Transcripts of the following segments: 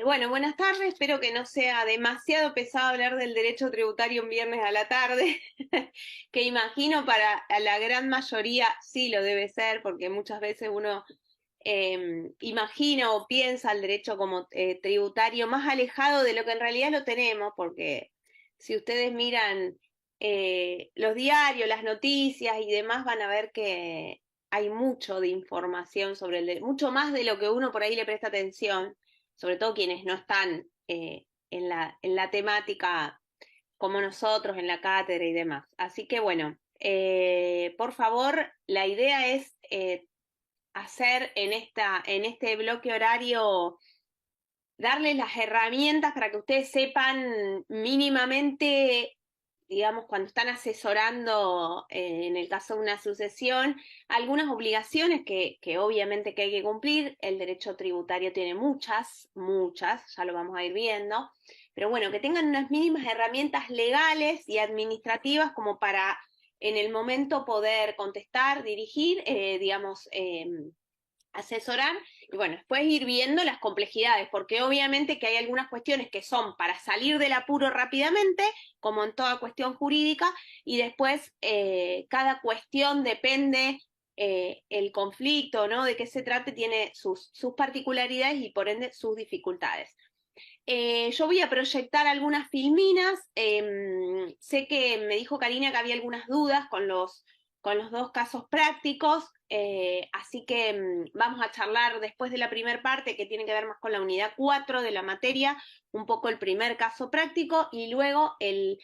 Bueno, buenas tardes. Espero que no sea demasiado pesado hablar del derecho tributario un viernes a la tarde, que imagino para la gran mayoría sí lo debe ser, porque muchas veces uno imagina o piensa el derecho como tributario más alejado de lo que en realidad lo tenemos, porque si ustedes miran los diarios, las noticias y demás, van a ver que hay mucho de información sobre el derecho, mucho más de lo que uno por ahí le presta atención, sobre todo quienes no están en la temática como nosotros, en la cátedra y demás. Así que bueno, por favor, la idea es hacer en este bloque horario, darles las herramientas para que ustedes sepan mínimamente, digamos, cuando están asesorando, en el caso de una sucesión, algunas obligaciones que obviamente que hay que cumplir. El derecho tributario tiene muchas, ya lo vamos a ir viendo, pero bueno, que tengan unas mínimas herramientas legales y administrativas como para en el momento poder contestar, dirigir, digamos, asesorar y bueno, después ir viendo las complejidades, porque obviamente que hay algunas cuestiones que son para salir del apuro rápidamente, como en toda cuestión jurídica, y después cada cuestión depende, el conflicto, ¿no? De qué se trate, tiene sus particularidades y por ende sus dificultades. Yo voy a proyectar algunas filminas. Sé que me dijo Karina que había algunas dudas con los dos casos prácticos, así que vamos a charlar después de la primera parte que tiene que ver más con la unidad 4 de la materia, un poco el primer caso práctico y luego el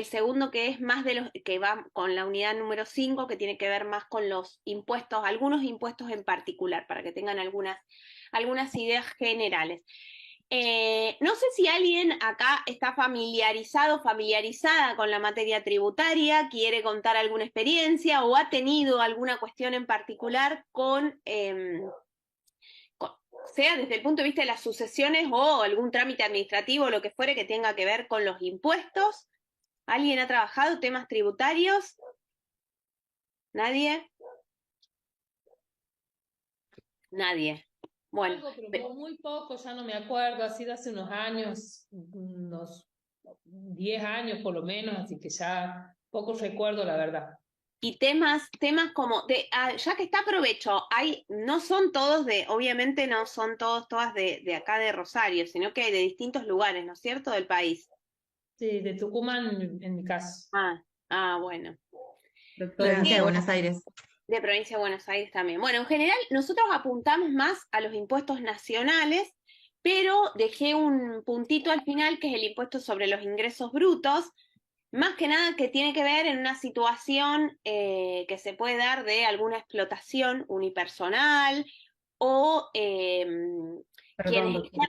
segundo que es más de los que va con la unidad número 5 que tiene que ver más con los impuestos, algunos impuestos en particular, para que tengan algunas ideas generales. No sé si alguien acá está familiarizada con la materia tributaria, quiere contar alguna experiencia o ha tenido alguna cuestión en particular sea desde el punto de vista de las sucesiones o algún trámite administrativo o lo que fuere que tenga que ver con los impuestos. ¿Alguien ha trabajado temas tributarios? ¿Nadie? Nadie. Bueno, Algo, pero muy poco, ya no me acuerdo, ha sido hace unos años, unos 10 años por lo menos, así que ya poco recuerdo la verdad. y temas como ya que está aprovecho, no son todos obviamente no son todas de acá de Rosario, sino que hay de distintos lugares, ¿no es cierto? Del país. Sí, de Tucumán en mi caso. Bueno. De ¿Y provincia de qué? Buenos Aires. De provincia de Buenos Aires también. Bueno, en general nosotros apuntamos más a los impuestos nacionales, pero dejé un puntito al final que es el impuesto sobre los ingresos brutos, más que nada que tiene que ver en una situación que se puede dar de alguna explotación unipersonal o Perdón, quienes doctor.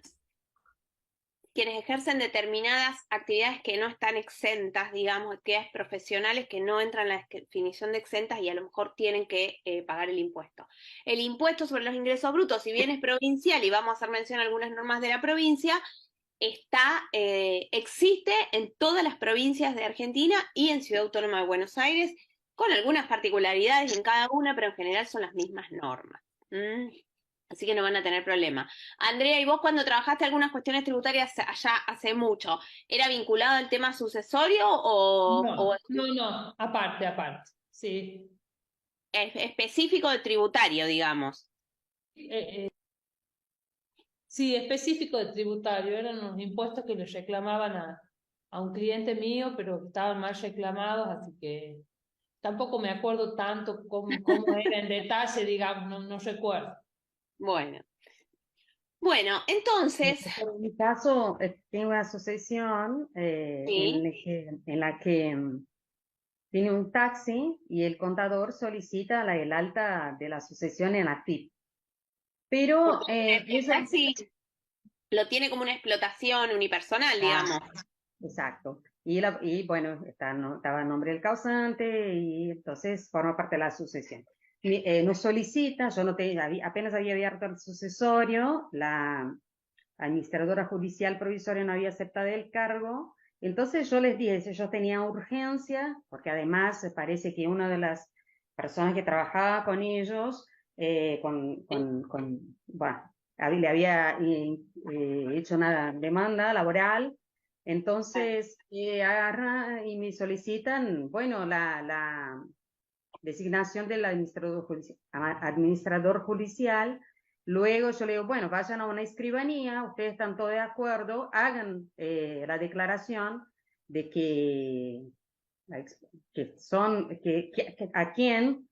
quienes ejercen determinadas actividades que no están exentas, digamos, actividades profesionales que no entran en la definición de exentas y a lo mejor tienen que pagar el impuesto. El impuesto sobre los ingresos brutos, si bien es provincial y vamos a hacer mención a algunas normas de la provincia, existe en todas las provincias de Argentina y en Ciudad Autónoma de Buenos Aires, con algunas particularidades en cada una, pero en general son las mismas normas. ¿Mm? Así que no van a tener problema. Andrea, ¿y vos cuando trabajaste algunas cuestiones tributarias allá hace mucho, era vinculado al tema sucesorio o No, aparte, sí. específico de tributario, digamos? Eh, sí, específico de tributario, eran los impuestos que le reclamaban a un cliente mío, pero estaban mal reclamados, así que tampoco me acuerdo tanto cómo era en detalle, digamos, no recuerdo. Bueno, bueno, entonces, En mi caso, tengo una asociación sí, en la que tiene un taxi y el contador solicita el alta de la asociación en ACTIV. Pero porque el taxi lo tiene como una explotación unipersonal, ah, digamos. exacto. Y bueno, estaba el nombre del causante y entonces forma parte de la sucesión. Nos solicita, yo no apenas había abierto el sucesorio, la administradora judicial provisoria no había aceptado el cargo, entonces yo les dije, si yo tenía urgencia, porque además parece que una de las personas que trabajaba con ellos, ¿Sí? bueno, le había hecho una demanda laboral. Entonces, agarra y me solicitan, bueno, la designación del administrador judicial. Luego yo le digo, bueno, vayan a una escribanía, ustedes están todos de acuerdo, hagan la declaración de que a quién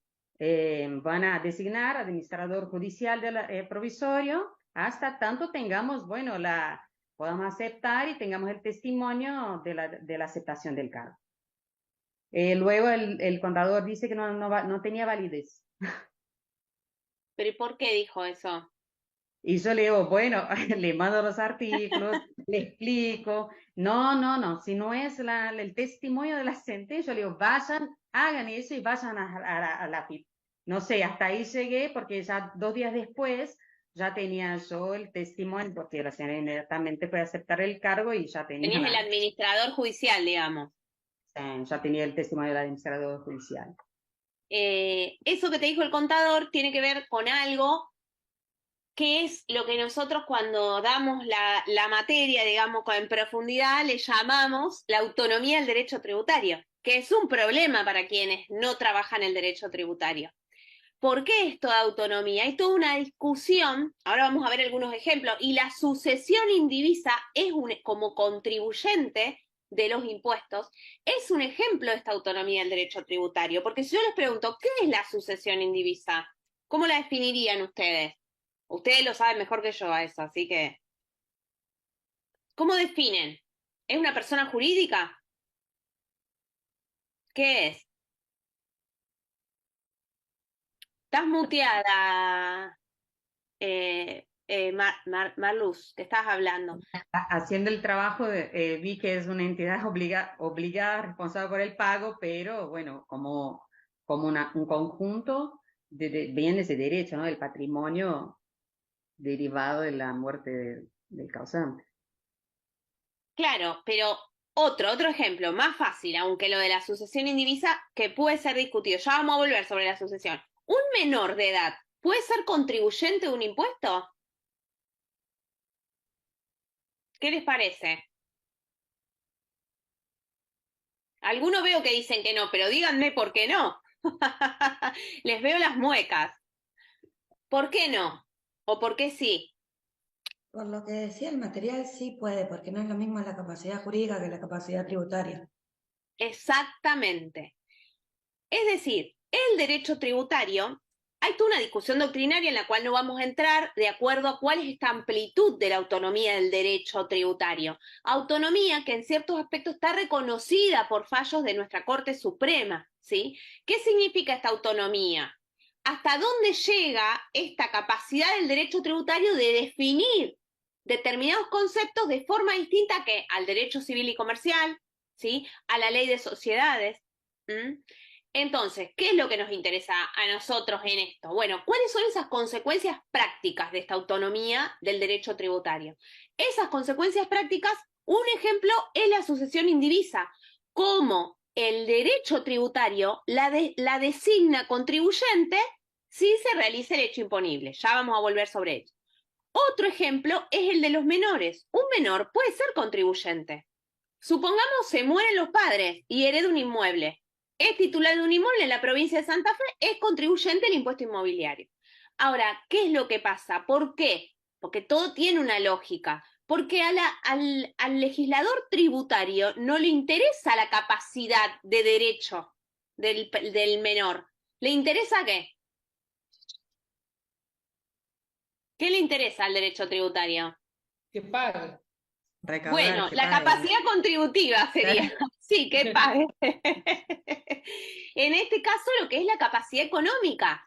van a designar administrador judicial provisorio, hasta tanto tengamos, bueno, podamos aceptar y tengamos el testimonio de la aceptación del cargo. Luego el contador dice que no tenía validez. ¿Pero y por qué dijo eso? Y yo le digo, bueno, le mando los artículos, le explico. No, si no es el testimonio de la sentencia, yo le digo, vayan, hagan eso y vayan a la FIP. No sé, hasta ahí llegué porque ya 2 días después ya tenía yo el testimonio, porque la señora inmediatamente fue a aceptar el cargo y ya tenía... Tenías el administrador judicial, digamos. Ya tenía el testimonio del administrador judicial. Eso que te dijo el contador tiene que ver con algo que es lo que nosotros cuando damos la materia, digamos, en profundidad, le llamamos la autonomía del derecho tributario, que es un problema para quienes no trabajan el derecho tributario. ¿Por qué esto de autonomía? Hay toda una discusión, ahora vamos a ver algunos ejemplos, y la sucesión indivisa es como contribuyente de los impuestos, es un ejemplo de esta autonomía del derecho tributario, porque si yo les pregunto, ¿qué es la sucesión indivisa? ¿Cómo la definirían ustedes? Ustedes lo saben mejor que yo a eso, así que... ¿Cómo definen? ¿Es una persona jurídica? ¿Qué es? Estás muteada, Marluz, que estás hablando. Haciendo el trabajo, vi que es una entidad obligada, responsable por el pago, pero bueno, como un conjunto de bienes de derecho, ¿no? Del patrimonio derivado de la muerte del causante. Claro, pero otro ejemplo, más fácil, aunque lo de la sucesión indivisa, que puede ser discutido. Ya vamos a volver sobre la sucesión. ¿Un menor de edad puede ser contribuyente de un impuesto? ¿Qué les parece? Algunos veo que dicen que no, pero díganme por qué no. Les veo las muecas. ¿Por qué no? ¿O por qué sí? Por lo que decía el material, sí puede, porque no es lo mismo la capacidad jurídica que la capacidad tributaria. Exactamente. Es decir, el derecho tributario, hay toda una discusión doctrinaria en la cual no vamos a entrar de acuerdo a cuál es esta amplitud de la autonomía del derecho tributario. Autonomía que en ciertos aspectos está reconocida por fallos de nuestra Corte Suprema, ¿sí? ¿Qué significa esta autonomía? ¿Hasta dónde llega esta capacidad del derecho tributario de definir determinados conceptos de forma distinta que al derecho civil y comercial, ¿sí? A la ley de sociedades? Entonces, ¿qué es lo que nos interesa a nosotros en esto? Bueno, ¿cuáles son esas consecuencias prácticas de esta autonomía del derecho tributario? Esas consecuencias prácticas, un ejemplo es la sucesión indivisa, cómo el derecho tributario la designa contribuyente si se realiza el hecho imponible. Ya vamos a volver sobre ello. Otro ejemplo es el de los menores. Un menor puede ser contribuyente. Supongamos se mueren los padres y hereda un inmueble. Es titular de un inmueble en la provincia de Santa Fe, es contribuyente al impuesto inmobiliario. Ahora, ¿qué es lo que pasa? ¿Por qué? Porque todo tiene una lógica. Porque al legislador tributario no le interesa la capacidad de derecho del menor. ¿Le interesa qué? ¿Qué le interesa al derecho tributario? Que pague. Recaudar, Bueno, que la pague. capacidad contributiva sería, sí, que pague. En este caso, lo que es la capacidad económica,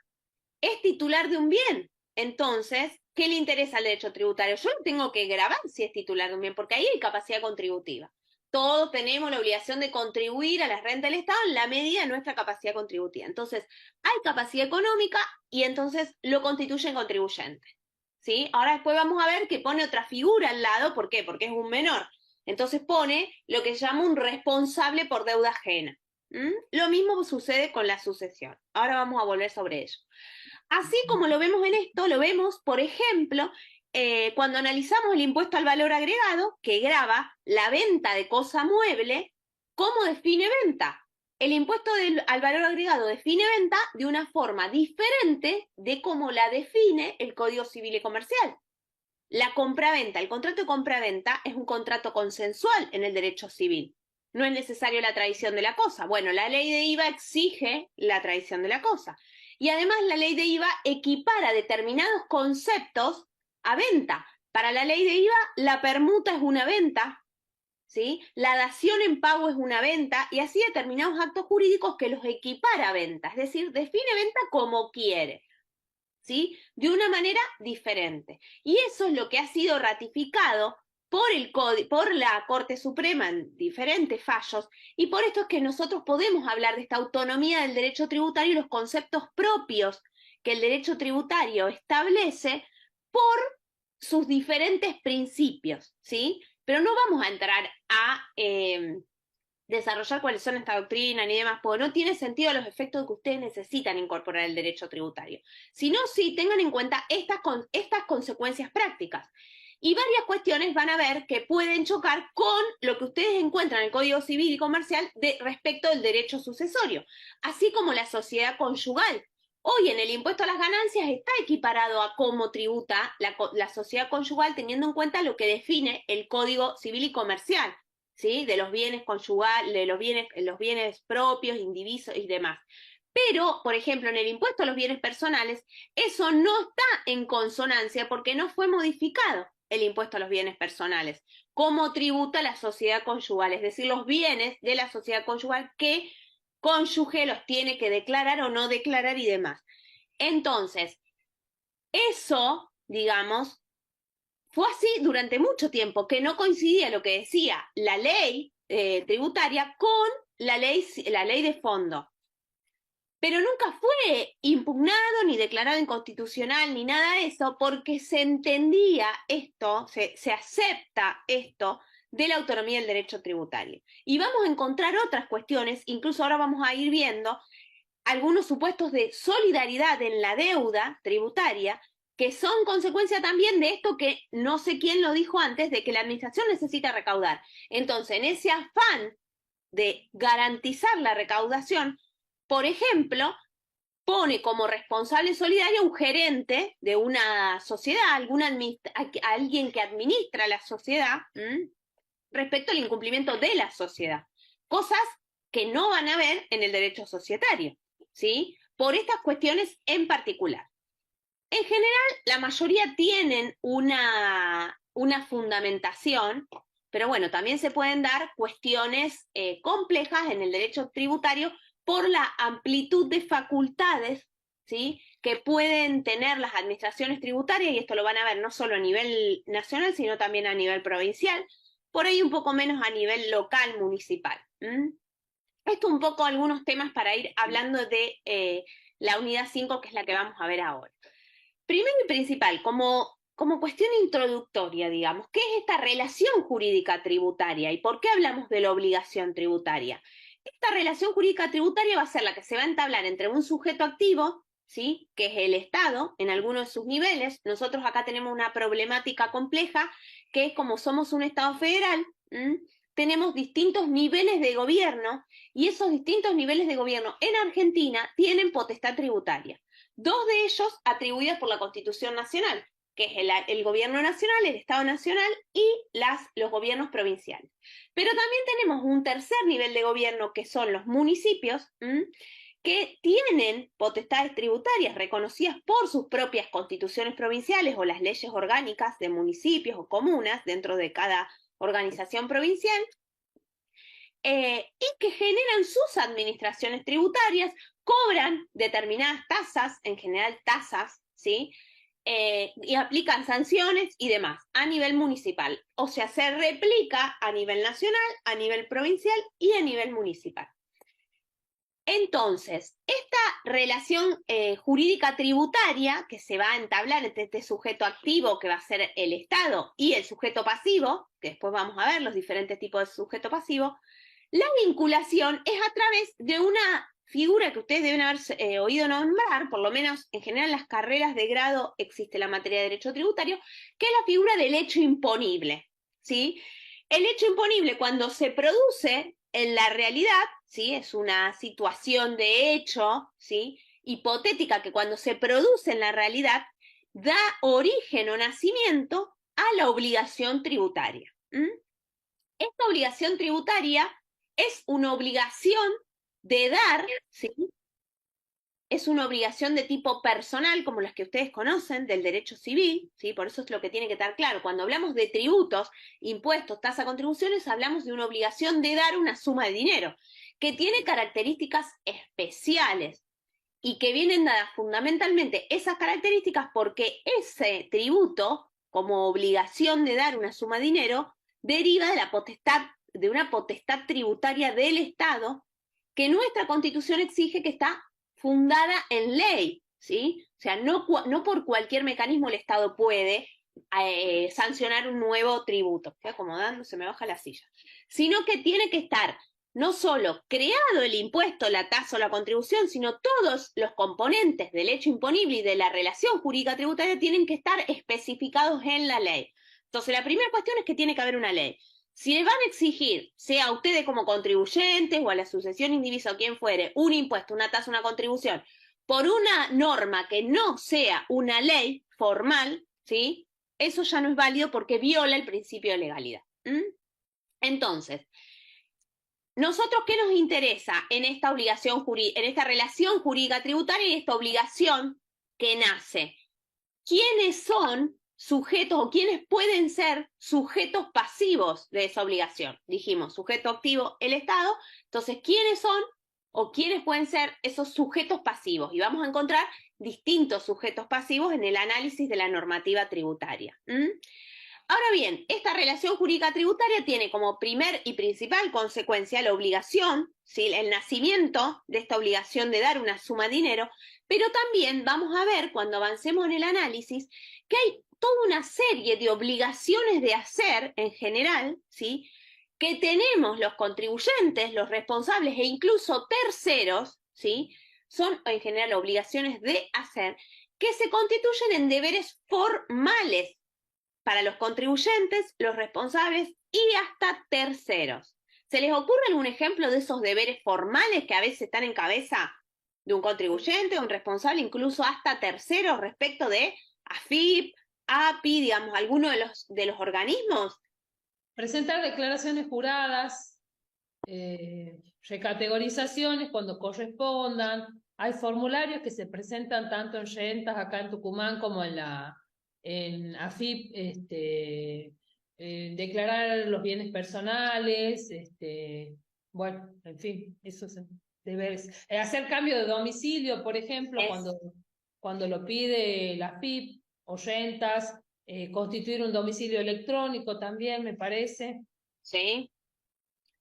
es titular de un bien. Entonces, ¿qué le interesa al derecho tributario? Yo lo tengo que grabar si es titular de un bien, porque ahí hay capacidad contributiva. Todos tenemos la obligación de contribuir a las rentas del Estado en la medida de nuestra capacidad contributiva. Entonces, hay capacidad económica y entonces lo constituyen contribuyente. ¿Sí? Ahora después vamos a ver que pone otra figura al lado. ¿Por qué? Porque es un menor. Entonces pone lo que se llama un responsable por deuda ajena. Lo mismo sucede con la sucesión. Ahora vamos a volver sobre ello. Así como lo vemos en esto, lo vemos, por ejemplo, cuando analizamos el impuesto al valor agregado, que grava la venta de cosa mueble, ¿cómo define venta? El impuesto al valor agregado define venta de una forma diferente de cómo la define el Código Civil y Comercial. La compraventa, el contrato de compraventa es un contrato consensual en el derecho civil. No es necesario la tradición de la cosa. Bueno, la ley de IVA exige la tradición de la cosa. Y además la ley de IVA equipara determinados conceptos a venta. Para la ley de IVA, la permuta es una venta, ¿sí? La dación en pago es una venta, y así determinados actos jurídicos que los equipara a venta. Es decir, define venta como quiere, ¿sí? De una manera diferente. Y eso es lo que ha sido ratificado por la Corte Suprema en diferentes fallos, y por esto es que nosotros podemos hablar de esta autonomía del derecho tributario y los conceptos propios que el derecho tributario establece por sus diferentes principios, ¿sí? Pero no vamos a entrar a desarrollar cuáles son esta doctrina ni demás, porque no tiene sentido los efectos que ustedes necesitan incorporar el derecho tributario. Sino sí tengan en cuenta estas consecuencias prácticas. Y varias cuestiones van a ver que pueden chocar con lo que ustedes encuentran en el Código Civil y Comercial respecto del derecho sucesorio, así como la sociedad conyugal. Hoy en el impuesto a las ganancias está equiparado a cómo tributa la sociedad conyugal, teniendo en cuenta lo que define el Código Civil y Comercial, ¿sí? De los bienes conyugales, de los bienes propios, indivisos y demás. Pero, por ejemplo, en el impuesto a los bienes personales, eso no está en consonancia porque no fue modificado el impuesto a los bienes personales. ¿Cómo tributa la sociedad conyugal? Es decir, los bienes de la sociedad conyugal que cónyuge los tiene que declarar o no declarar y demás. Entonces, eso, digamos, fue así durante mucho tiempo, que no coincidía lo que decía la ley tributaria con la ley de fondo. Pero nunca fue impugnado ni declarado inconstitucional ni nada de eso, porque se entendía esto, se acepta esto de la autonomía del derecho tributario. Y vamos a encontrar otras cuestiones, incluso ahora vamos a ir viendo algunos supuestos de solidaridad en la deuda tributaria, que son consecuencia también de esto que no sé quién lo dijo antes, de que la administración necesita recaudar. Entonces, en ese afán de garantizar la recaudación, por ejemplo, pone como responsable solidario un gerente de una sociedad, alguien que administra la sociedad, respecto al incumplimiento de la sociedad. Cosas que no van a ver en el derecho societario, ¿sí? Por estas cuestiones en particular. En general, la mayoría tienen una fundamentación, pero bueno, también se pueden dar cuestiones complejas en el derecho tributario por la amplitud de facultades, ¿sí?, que pueden tener las administraciones tributarias, y esto lo van a ver no solo a nivel nacional, sino también a nivel provincial, por ahí un poco menos a nivel local, municipal. Esto un poco algunos temas para ir hablando de la unidad 5, que es la que vamos a ver ahora. Primero y principal, como cuestión introductoria, digamos, ¿qué es esta relación jurídica tributaria y por qué hablamos de la obligación tributaria? Esta relación jurídica tributaria va a ser la que se va a entablar entre un sujeto activo, ¿sí?, que es el Estado, en algunos de sus niveles. Nosotros acá tenemos una problemática compleja, que es como somos un Estado federal, tenemos distintos niveles de gobierno, y esos distintos niveles de gobierno en Argentina tienen potestad tributaria. Dos de ellos atribuidas por la Constitución Nacional, que es el gobierno nacional, el Estado nacional y los gobiernos provinciales. Pero también tenemos un tercer nivel de gobierno, que son los municipios, que tienen potestades tributarias reconocidas por sus propias constituciones provinciales o las leyes orgánicas de municipios o comunas dentro de cada organización provincial, y que generan sus administraciones tributarias, cobran determinadas tasas, en general tasas, ¿sí?, y aplican sanciones y demás a nivel municipal. O sea, se replica a nivel nacional, a nivel provincial y a nivel municipal. Entonces, esta relación jurídica tributaria que se va a entablar entre este sujeto activo, que va a ser el Estado, y el sujeto pasivo, que después vamos a ver los diferentes tipos de sujeto pasivo, la vinculación es a través de una figura que ustedes deben haber oído nombrar, por lo menos en general en las carreras de grado existe la materia de derecho tributario, que es la figura del hecho imponible, ¿sí? El hecho imponible, cuando se produce en la realidad, ¿sí? Es una situación de hecho, ¿sí? Hipotética, que cuando se produce en la realidad da origen o nacimiento a la obligación tributaria. Esta obligación tributaria es una obligación de dar, ¿sí? Es una obligación de tipo personal, como las que ustedes conocen, del derecho civil, ¿sí? Por eso es lo que tiene que estar claro. Cuando hablamos de tributos, impuestos, tasa, contribuciones, hablamos de una obligación de dar una suma de dinero, que tiene características especiales y que vienen dadas fundamentalmente esas características porque ese tributo, como obligación de dar una suma de dinero, deriva de la potestad, de una potestad tributaria del Estado, que nuestra Constitución exige que está fundada en ley, ¿sí? O sea, no por cualquier mecanismo el Estado puede sancionar un nuevo tributo. Estoy acomodando, se me baja la silla. Sino que tiene que estar no solo creado el impuesto, la tasa o la contribución, sino todos los componentes del hecho imponible y de la relación jurídica tributaria tienen que estar especificados en la ley. Entonces, la primera cuestión es que tiene que haber una ley. Si le van a exigir, sea a ustedes como contribuyentes o a la sucesión indivisa o quien fuere, un impuesto, una tasa, una contribución, por una norma que no sea una ley formal, ¿sí? Eso ya no es válido porque viola el principio de legalidad. Entonces, ¿nosotros qué nos interesa en esta obligación en esta relación jurídica tributaria y esta obligación que nace? ¿Quiénes son sujetos o quiénes pueden ser sujetos pasivos de esa obligación? Dijimos, sujeto activo, el Estado. Entonces, ¿quiénes son o quiénes pueden ser esos sujetos pasivos? Y vamos a encontrar distintos sujetos pasivos en el análisis de la normativa tributaria. Ahora bien, esta relación jurídica tributaria tiene como primer y principal consecuencia la obligación, ¿sí? El nacimiento de esta obligación de dar una suma de dinero, pero también vamos a ver cuando avancemos en el análisis que hay toda una serie de obligaciones de hacer en general, ¿sí? Que tenemos los contribuyentes, los responsables e incluso terceros, ¿sí? Son en general obligaciones de hacer que se constituyen en deberes formales para los contribuyentes, los responsables y hasta terceros. ¿Se les ocurre algún ejemplo de esos deberes formales que a veces están en cabeza de un contribuyente o un responsable, incluso hasta terceros respecto de AFIP, API, digamos, alguno de los organismos? Presentar declaraciones juradas, recategorizaciones cuando correspondan. Hay formularios que se presentan tanto en Rentas acá en Tucumán como en AFIP, declarar los bienes personales, bueno, en fin, esos deberes. Hacer cambio de domicilio, por ejemplo, cuando lo pide la AFIP o Rentas, constituir un domicilio electrónico también, me parece. Sí,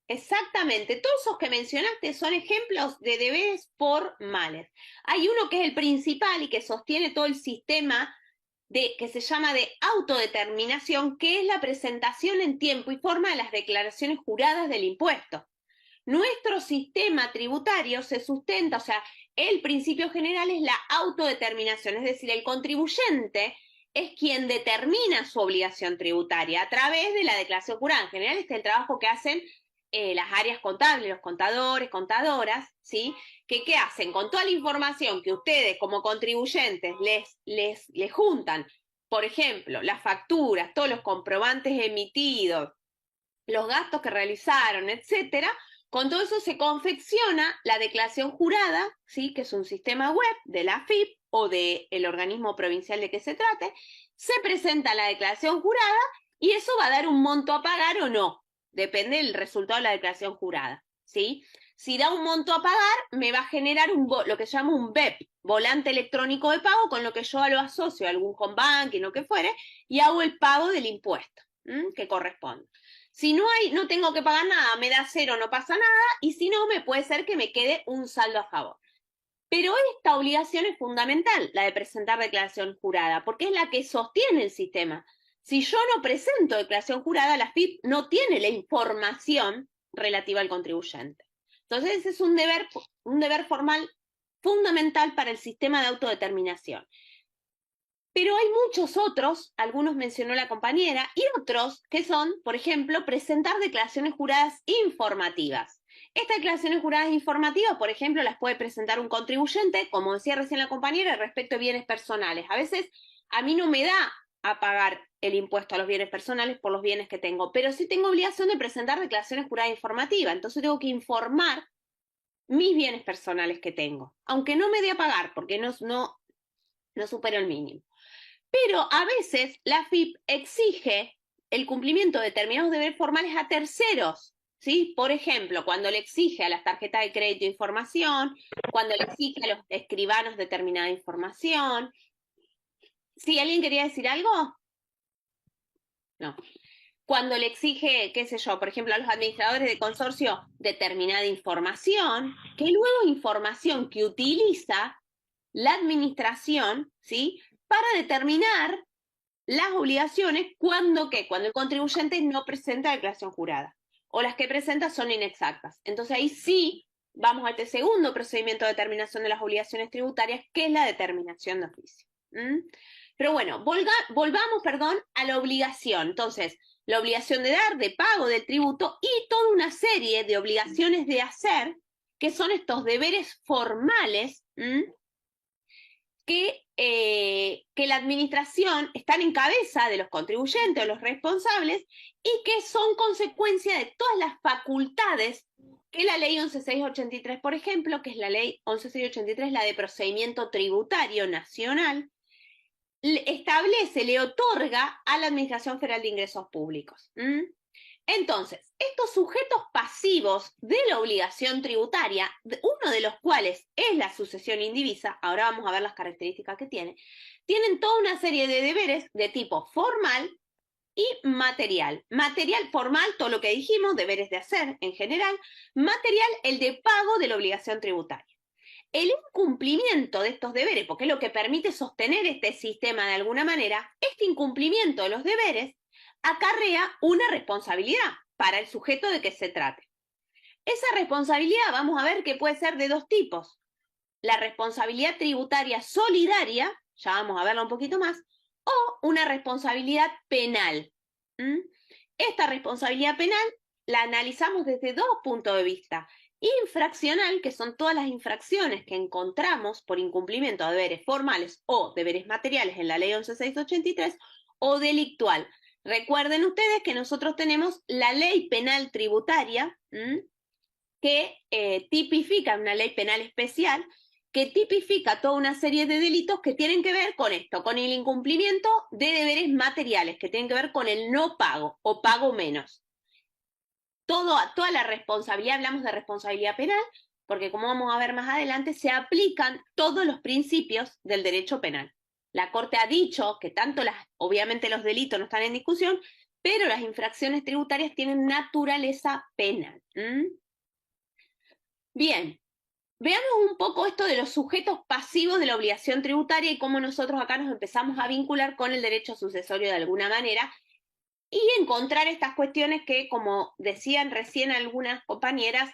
exactamente. Todos esos que mencionaste son ejemplos de deberes formales. Hay uno que es el principal y que sostiene todo el sistema que se llama de autodeterminación, que es la presentación en tiempo y forma de las declaraciones juradas del impuesto. Nuestro sistema tributario se sustenta, o sea, el principio general es la autodeterminación, es decir, el contribuyente es quien determina su obligación tributaria a través de la declaración jurada. En general, este es el trabajo que hacen las áreas contables, los contadores, contadoras, ¿sí? ¿Qué hacen? Con toda la información que ustedes como contribuyentes les juntan, por ejemplo, las facturas, todos los comprobantes emitidos, los gastos que realizaron, etcétera, con todo eso se confecciona la declaración jurada, ¿sí? Que es un sistema web de la AFIP o del organismo provincial de que se trate, se presenta la declaración jurada y eso va a dar un monto a pagar o no. Depende del resultado de la declaración jurada, ¿sí? Si da un monto a pagar, me va a generar lo que se llama un BEP, volante electrónico de pago, con lo que yo lo asocio a algún home banking o que fuere, y hago el pago del impuesto que corresponde. Si no tengo que pagar nada, me da cero, no pasa nada, y si no, me puede ser que me quede un saldo a favor. Pero esta obligación es fundamental, la de presentar declaración jurada, porque es la que sostiene el sistema. Si yo no presento declaración jurada, la AFIP no tiene la información relativa al contribuyente. Entonces ese es un deber formal fundamental para el sistema de autodeterminación. Pero hay muchos otros, algunos mencionó la compañera, y otros que son, por ejemplo, presentar declaraciones juradas informativas. Estas declaraciones juradas informativas, por ejemplo, las puede presentar un contribuyente, como decía recién la compañera, respecto a bienes personales. A veces a mí no me da a pagar el impuesto a los bienes personales por los bienes que tengo, pero sí tengo obligación de presentar declaraciones juradas informativas. Entonces tengo que informar mis bienes personales que tengo, aunque no me dé a pagar, porque no supero el mínimo. Pero a veces la AFIP exige el cumplimiento de determinados deberes formales a terceros, ¿sí? Por ejemplo, cuando le exige a las tarjetas de crédito información, cuando le exige a los escribanos determinada información. ¿Sí? ¿Alguien quería decir algo? No. Cuando le exige, qué sé yo, por ejemplo, a los administradores de consorcio determinada información, que luego información que utiliza la administración, ¿sí? Para determinar las obligaciones cuando el contribuyente no presenta declaración jurada o las que presenta son inexactas. Entonces ahí sí vamos a este segundo procedimiento de determinación de las obligaciones tributarias, que es la determinación de oficio. Pero bueno, volvamos a la obligación. Entonces, la obligación de dar, de pago del tributo y toda una serie de obligaciones de hacer, que son estos deberes formales, que la administración están en cabeza de los contribuyentes o los responsables y que son consecuencia de todas las facultades que la ley 11.683, por ejemplo, que es la ley 11.683, la de procedimiento tributario nacional, establece, le otorga a la Administración Federal de Ingresos Públicos. Entonces, estos sujetos pasivos de la obligación tributaria, uno de los cuales es la sucesión indivisa, ahora vamos a ver las características que tienen toda una serie de deberes de tipo formal y material. Material formal, todo lo que dijimos, deberes de hacer en general. Material, el de pago de la obligación tributaria. El incumplimiento de estos deberes, porque es lo que permite sostener este sistema de alguna manera, este incumplimiento de los deberes acarrea una responsabilidad para el sujeto de que se trate. Esa responsabilidad vamos a ver que puede ser de dos tipos. La responsabilidad tributaria solidaria, ya vamos a verla un poquito más, o una responsabilidad penal. Esta responsabilidad penal la analizamos desde dos puntos de vista. Infraccional, que son todas las infracciones que encontramos por incumplimiento de deberes formales o deberes materiales en la ley 11.683, o delictual. Recuerden ustedes que nosotros tenemos la ley penal tributaria, que tipifica una ley penal especial, que tipifica toda una serie de delitos que tienen que ver con esto, con el incumplimiento de deberes materiales, que tienen que ver con el no pago o pago menos. Toda la responsabilidad, hablamos de responsabilidad penal, porque como vamos a ver más adelante, se aplican todos los principios del derecho penal. La Corte ha dicho que obviamente los delitos no están en discusión, pero las infracciones tributarias tienen naturaleza penal. Bien, veamos un poco esto de los sujetos pasivos de la obligación tributaria y cómo nosotros acá nos empezamos a vincular con el derecho sucesorio de alguna manera, y encontrar estas cuestiones que, como decían recién algunas compañeras,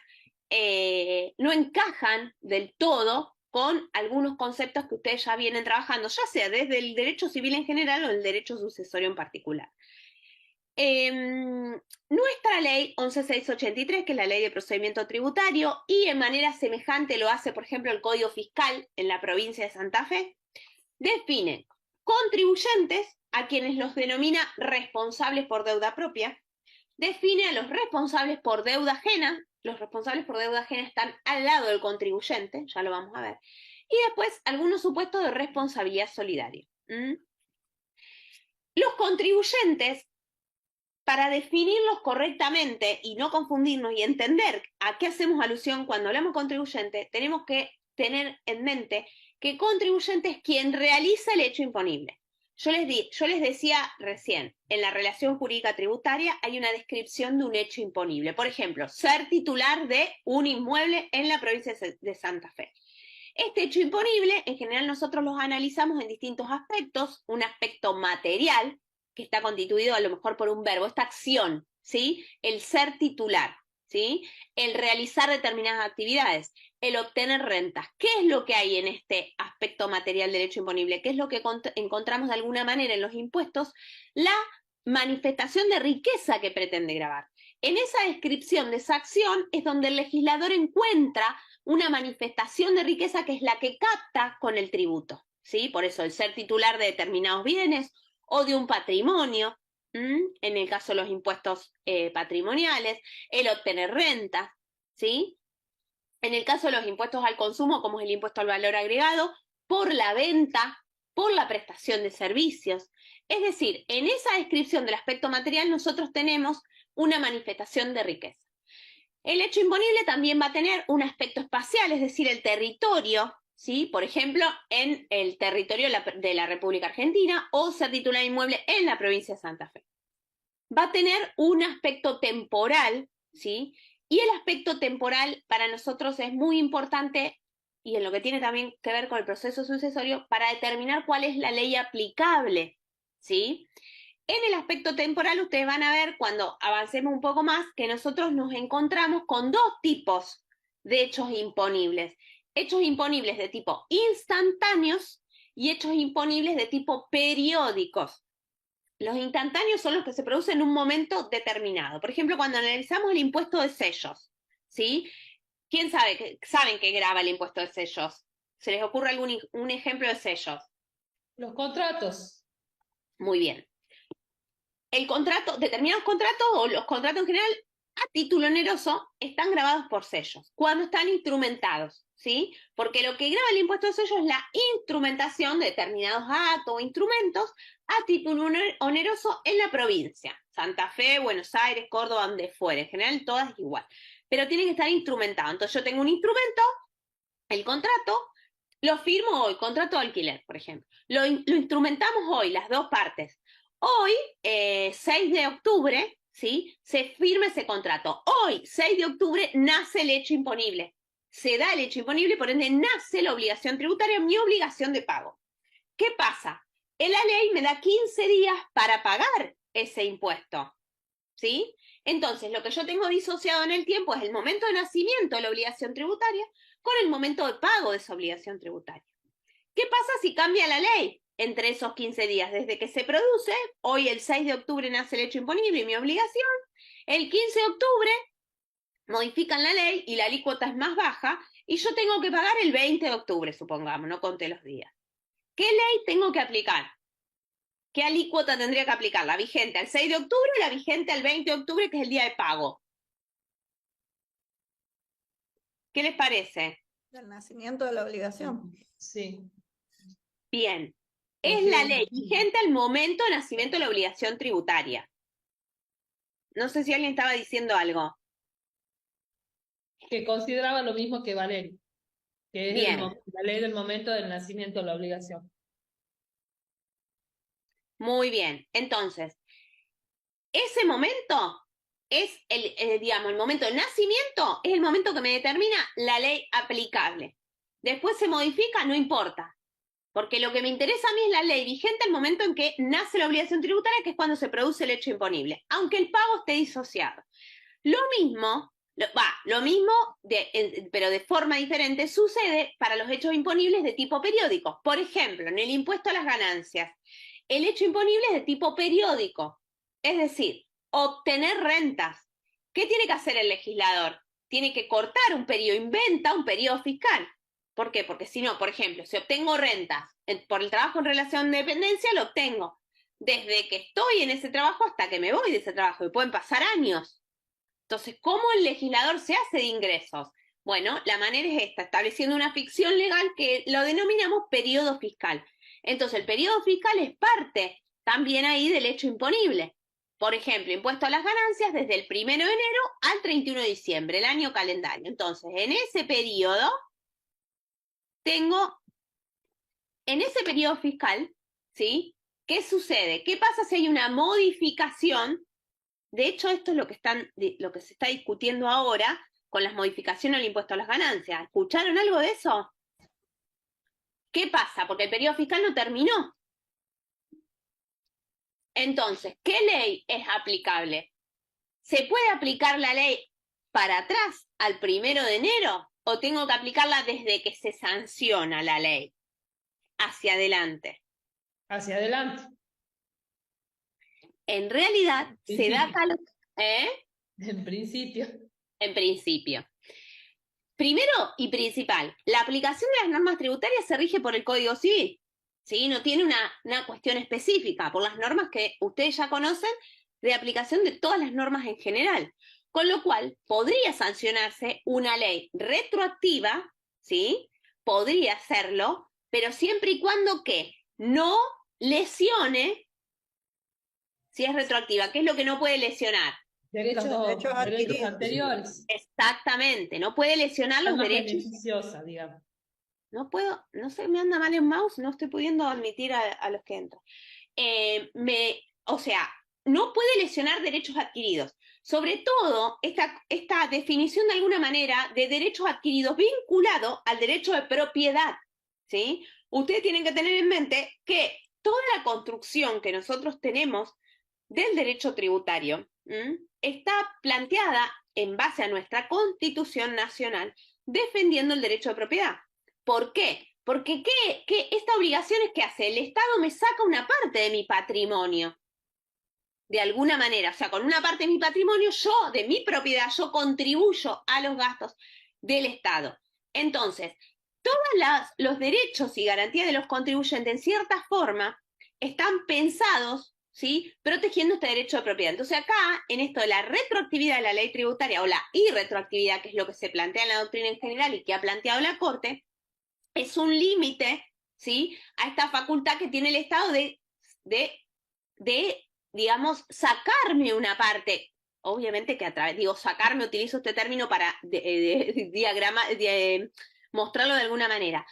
no encajan del todo con algunos conceptos que ustedes ya vienen trabajando, ya sea desde el derecho civil en general o el derecho sucesorio en particular. Nuestra ley 11.683, que es la ley de procedimiento tributario, y en manera semejante lo hace, por ejemplo, el Código Fiscal en la provincia de Santa Fe, define contribuyentes, a quienes los denomina responsables por deuda propia, define a los responsables por deuda ajena. Los responsables por deuda ajena están al lado del contribuyente, ya lo vamos a ver, y después algunos supuestos de responsabilidad solidaria. Los contribuyentes, para definirlos correctamente y no confundirnos y entender a qué hacemos alusión cuando hablamos contribuyente, tenemos que tener en mente que contribuyente es quien realiza el hecho imponible. Yo les decía recién, en la relación jurídica tributaria hay una descripción de un hecho imponible. Por ejemplo, ser titular de un inmueble en la provincia de Santa Fe. Este hecho imponible, en general nosotros los analizamos en distintos aspectos. Un aspecto material, que está constituido a lo mejor por un verbo, esta acción, ¿sí? El ser titular. ¿sí? El realizar determinadas actividades, el obtener rentas. ¿Qué es lo que hay en este aspecto material del hecho imponible? ¿Qué es lo que encontramos de alguna manera en los impuestos? La manifestación de riqueza que pretende gravar. En esa descripción de esa acción es donde el legislador encuentra una manifestación de riqueza que es la que capta con el tributo, ¿sí? Por eso el ser titular de determinados bienes o de un patrimonio, en el caso de los impuestos patrimoniales, el obtener rentas, ¿sí? En el caso de los impuestos al consumo, como es el impuesto al valor agregado, por la venta, por la prestación de servicios. Es decir, en esa descripción del aspecto material nosotros tenemos una manifestación de riqueza. El hecho imponible también va a tener un aspecto espacial, es decir, el territorio, ¿sí? Por ejemplo, en el territorio de la República Argentina o ser titular inmueble en la provincia de Santa Fe. Va a tener un aspecto temporal, ¿sí? Y el aspecto temporal para nosotros es muy importante y en lo que tiene también que ver con el proceso sucesorio para determinar cuál es la ley aplicable, ¿sí? En el aspecto temporal ustedes van a ver cuando avancemos un poco más que nosotros nos encontramos con dos tipos de hechos imponibles. Hechos imponibles de tipo instantáneos y hechos imponibles de tipo periódicos. Los instantáneos son los que se producen en un momento determinado. Por ejemplo, cuando analizamos el impuesto de sellos, ¿sí? ¿Quién saben que grava el impuesto de sellos? ¿Se les ocurre un ejemplo de sellos? Los contratos. Muy bien. El contrato, determinados contratos o los contratos en general a título oneroso están grabados por sellos cuando están instrumentados, ¿sí? Porque lo que graba el impuesto de sellos es la instrumentación de determinados actos o instrumentos a título oneroso en la provincia. Santa Fe, Buenos Aires, Córdoba, donde fuere. En general todas igual. Pero tienen que estar instrumentados. Entonces yo tengo un instrumento, el contrato, lo firmo hoy, contrato de alquiler, por ejemplo. Lo instrumentamos hoy, las dos partes. Hoy, 6 de octubre, ¿sí? Se firma ese contrato. Hoy, 6 de octubre, nace el hecho imponible. Se da el hecho imponible, por ende, nace la obligación tributaria, mi obligación de pago. ¿Qué pasa? La ley me da 15 días para pagar ese impuesto, ¿sí? Entonces, lo que yo tengo disociado en el tiempo es el momento de nacimiento de la obligación tributaria con el momento de pago de esa obligación tributaria. ¿Qué pasa si cambia la ley entre esos 15 días? Desde que se produce, hoy el 6 de octubre nace el hecho imponible y mi obligación, el 15 de octubre modifican la ley y la alícuota es más baja y yo tengo que pagar el 20 de octubre, supongamos, no conté los días. ¿Qué ley tengo que aplicar? ¿Qué alícuota tendría que aplicar? ¿La vigente al 6 de octubre o la vigente al 20 de octubre, que es el día de pago? ¿Qué les parece? Del nacimiento de la obligación. Sí. Bien. Es la ley vigente al momento de nacimiento de la obligación tributaria. No sé si alguien estaba diciendo algo. Que consideraba lo mismo que Valeria, que es Bien. la ley del momento del nacimiento de la obligación. Muy bien. Entonces, ese momento es digamos, el momento del nacimiento es el momento que me determina la ley aplicable. Después se modifica, no importa. Porque lo que me interesa a mí es la ley vigente al momento en que nace la obligación tributaria, que es cuando se produce el hecho imponible, aunque el pago esté disociado. Lo mismo, pero de forma diferente, sucede para los hechos imponibles de tipo periódico. Por ejemplo, en el impuesto a las ganancias, el hecho imponible es de tipo periódico, es decir, obtener rentas. ¿Qué tiene que hacer el legislador? Tiene que cortar un periodo, inventa un periodo fiscal. ¿Por qué? Porque si no, por ejemplo, si obtengo rentas por el trabajo en relación de dependencia, lo obtengo desde que estoy en ese trabajo hasta que me voy de ese trabajo, y pueden pasar años. Entonces, ¿cómo el legislador se hace de ingresos? Bueno, la manera es esta, estableciendo una ficción legal que lo denominamos periodo fiscal. Entonces, el periodo fiscal es parte también ahí del hecho imponible. Por ejemplo, impuesto a las ganancias desde el 1 de enero al 31 de diciembre, el año calendario. Entonces, en ese periodo fiscal, ¿sí? ¿Qué sucede? ¿Qué pasa si hay una modificación? De hecho, esto es lo que se está discutiendo ahora con las modificaciones al impuesto a las ganancias. ¿Escucharon algo de eso? ¿Qué pasa? Porque el periodo fiscal no terminó. Entonces, ¿qué ley es aplicable? ¿Se puede aplicar la ley para atrás al 1 de enero o tengo que aplicarla desde que se sanciona la ley? Hacia adelante. Hacia adelante. En realidad, se da tal... En principio. En principio. Primero y principal, la aplicación de las normas tributarias se rige por el Código Civil, ¿sí? No tiene una cuestión específica, por las normas que ustedes ya conocen de aplicación de todas las normas en general. Con lo cual, podría sancionarse una ley retroactiva, ¿sí? Podría hacerlo, pero siempre y cuando que no lesione, si es retroactiva, ¿qué es lo que no puede lesionar? Derechos adquiridos. anteriores. Exactamente, no puede lesionar los Más derechos. beneficiosa, digamos. No puedo, no sé, me anda mal el mouse, no estoy pudiendo admitir a los que entran. O sea, no puede lesionar derechos adquiridos. Sobre todo, esta definición de alguna manera de derechos adquiridos vinculado al derecho de propiedad, ¿sí? Ustedes tienen que tener en mente que toda la construcción que nosotros tenemos del derecho tributario está planteada en base a nuestra Constitución Nacional defendiendo el derecho de propiedad. ¿Por qué? Porque esta obligación es que hace, el Estado me saca una parte de mi patrimonio, de alguna manera, o sea, con una parte de mi patrimonio, yo, de mi propiedad, yo contribuyo a los gastos del Estado. Entonces, todos los derechos y garantías de los contribuyentes, en cierta forma, están pensados, ¿sí?, protegiendo este derecho de propiedad. Entonces acá, en esto de la retroactividad de la ley tributaria, o la irretroactividad, que es lo que se plantea en la doctrina en general y que ha planteado la Corte, es un límite, ¿sí?, a esta facultad que tiene el Estado de digamos, sacarme una parte, obviamente que a través, digo, sacarme, utilizo este término para mostrarlo de alguna manera,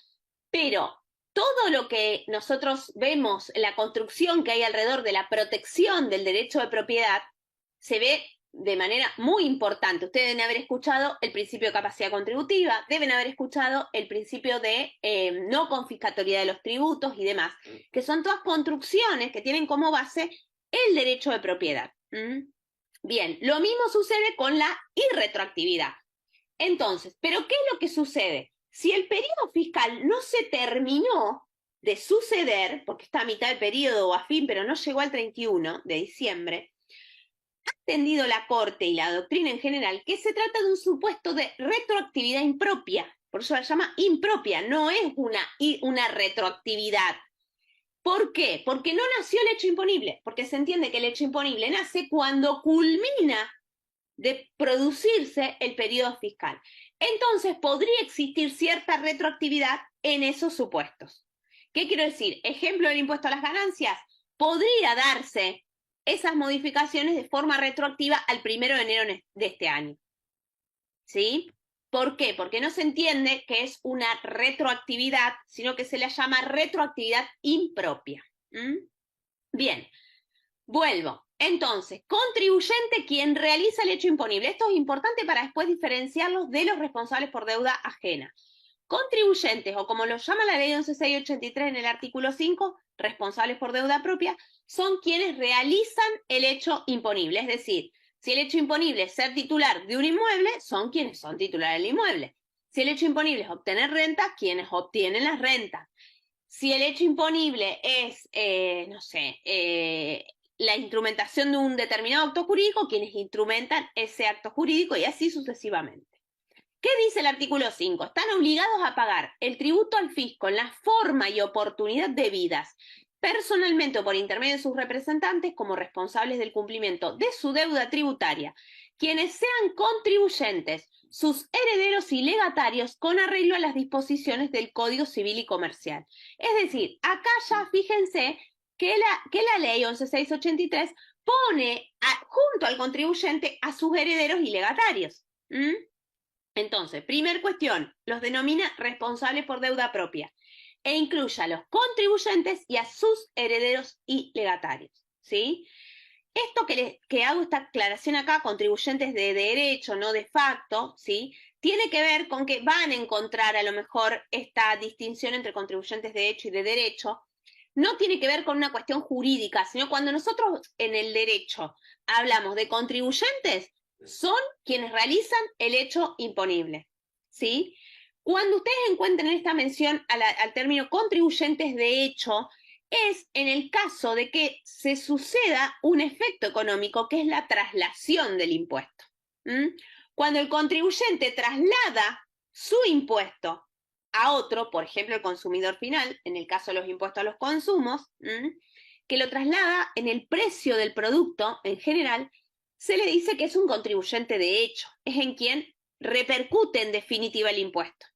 pero todo lo que nosotros vemos, la construcción que hay alrededor de la protección del derecho de propiedad, se ve de manera muy importante. Ustedes deben haber escuchado el principio de capacidad contributiva, deben haber escuchado el principio de no confiscatoriedad de los tributos y demás, que son todas construcciones que tienen como base el derecho de propiedad. Bien, lo mismo sucede con la irretroactividad. Entonces, ¿pero qué es lo que sucede? Si el periodo fiscal no se terminó de suceder, porque está a mitad del periodo o a fin, pero no llegó al 31 de diciembre, ha entendido la Corte y la doctrina en general que se trata de un supuesto de retroactividad impropia. Por eso la llama impropia, no es una retroactividad. ¿Por qué? Porque no nació el hecho imponible, porque se entiende que el hecho imponible nace cuando culmina de producirse el periodo fiscal. Entonces podría existir cierta retroactividad en esos supuestos. ¿Qué quiero decir? Ejemplo del impuesto a las ganancias. Podría darse esas modificaciones de forma retroactiva al 1 de enero de este año. ¿Sí? ¿Por qué? Porque no se entiende que es una retroactividad, sino que se la llama retroactividad impropia. Bien, vuelvo. Entonces, contribuyente quien realiza el hecho imponible. Esto es importante para después diferenciarlos de los responsables por deuda ajena. Contribuyentes, o como lo llama la ley 11.683 en el artículo 5, responsables por deuda propia, son quienes realizan el hecho imponible. Es decir, si el hecho imponible es ser titular de un inmueble, son quienes son titulares del inmueble. Si el hecho imponible es obtener rentas, quienes obtienen las rentas. Si el hecho imponible es, la instrumentación de un determinado acto jurídico, quienes instrumentan ese acto jurídico y así sucesivamente. ¿Qué dice el artículo 5? Están obligados a pagar el tributo al fisco en la forma y oportunidad debidas, personalmente o por intermedio de sus representantes, como responsables del cumplimiento de su deuda tributaria, quienes sean contribuyentes, sus herederos y legatarios con arreglo a las disposiciones del Código Civil y Comercial. Es decir, acá ya fíjense que la ley 11.683 pone junto al contribuyente a sus herederos y legatarios. Entonces, primer cuestión, los denomina responsables por deuda propia e incluye a los contribuyentes y a sus herederos y legatarios, ¿sí? Esto que hago esta aclaración acá, contribuyentes de derecho, no de facto, ¿sí?, tiene que ver con que van a encontrar a lo mejor esta distinción entre contribuyentes de hecho y de derecho. No tiene que ver con una cuestión jurídica, sino cuando nosotros en el derecho hablamos de contribuyentes, son quienes realizan el hecho imponible, ¿sí? Cuando ustedes encuentren esta mención al término contribuyentes de hecho, es en el caso de que se suceda un efecto económico, que es la traslación del impuesto. Cuando el contribuyente traslada su impuesto a otro, por ejemplo el consumidor final, en el caso de los impuestos a los consumos, que lo traslada en el precio del producto en general, se le dice que es un contribuyente de hecho, es en quien repercute en definitiva el impuesto.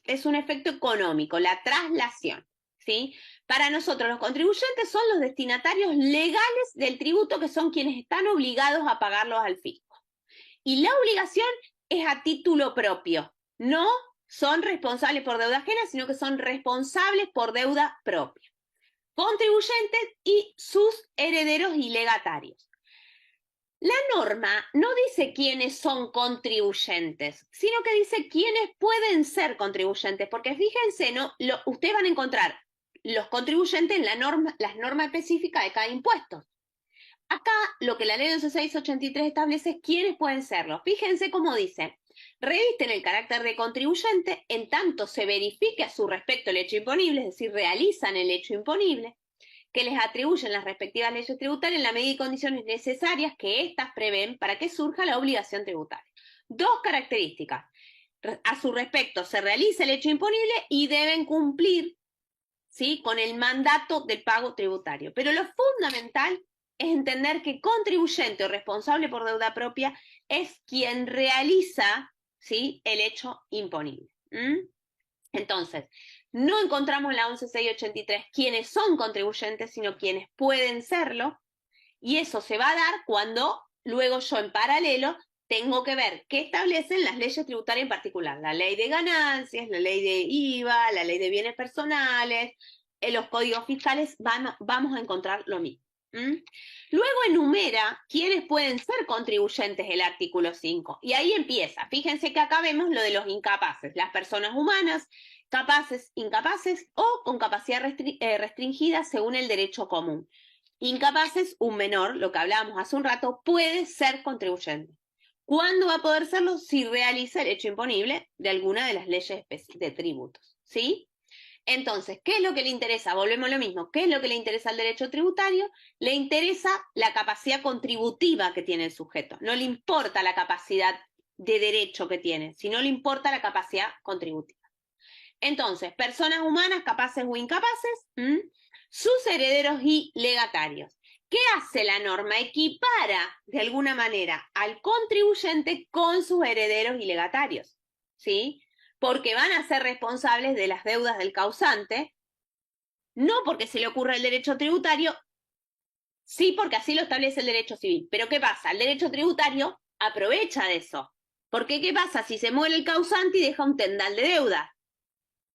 Es un efecto económico, la traslación, ¿sí? Para nosotros los contribuyentes son los destinatarios legales del tributo, que son quienes están obligados a pagarlos al fisco. Y la obligación es a título propio, no son responsables por deuda ajena, sino que son responsables por deuda propia. Contribuyentes y sus herederos y legatarios. La norma no dice quiénes son contribuyentes, sino que dice quiénes pueden ser contribuyentes, porque fíjense, ustedes van a encontrar los contribuyentes en las normas específicas de cada impuesto. Acá lo que la ley 11.683 establece es quiénes pueden serlo. Fíjense cómo dice: revisten el carácter de contribuyente en tanto se verifique a su respecto el hecho imponible, es decir, realizan el hecho imponible, que les atribuyen las respectivas leyes tributarias en la medida y condiciones necesarias que éstas prevén para que surja la obligación tributaria. Dos características: a su respecto se realiza el hecho imponible y deben cumplir, ¿sí?, con el mandato del pago tributario. Pero lo fundamental es entender que contribuyente o responsable por deuda propia es quien realiza, ¿sí?, el hecho imponible. Entonces, no encontramos en la 11.683 quienes son contribuyentes, sino quienes pueden serlo, y eso se va a dar cuando luego yo en paralelo tengo que ver qué establecen las leyes tributarias en particular, la ley de ganancias, la ley de IVA, la ley de bienes personales, en los códigos fiscales vamos a encontrar lo mismo. Luego enumera quiénes pueden ser contribuyentes el artículo 5, y ahí empieza. Fíjense que acá vemos lo de los incapaces, las personas humanas, capaces, incapaces o con capacidad restringida según el derecho común. Incapaces, un menor, lo que hablábamos hace un rato, puede ser contribuyente. ¿Cuándo va a poder serlo? Si realiza el hecho imponible de alguna de las leyes de tributos, ¿sí? Entonces, ¿qué es lo que le interesa? Volvemos a lo mismo. ¿Qué es lo que le interesa al derecho tributario? Le interesa la capacidad contributiva que tiene el sujeto. No le importa la capacidad de derecho que tiene, sino le importa la capacidad contributiva. Entonces, personas humanas, capaces o incapaces, sus herederos y legatarios. ¿Qué hace la norma? Equipara de alguna manera al contribuyente con sus herederos y legatarios, ¿sí? Porque van a ser responsables de las deudas del causante, no porque se le ocurra el derecho tributario, sí porque así lo establece el derecho civil. Pero ¿qué pasa? El derecho tributario aprovecha de eso. Porque ¿qué pasa si se muere el causante y deja un tendal de deuda?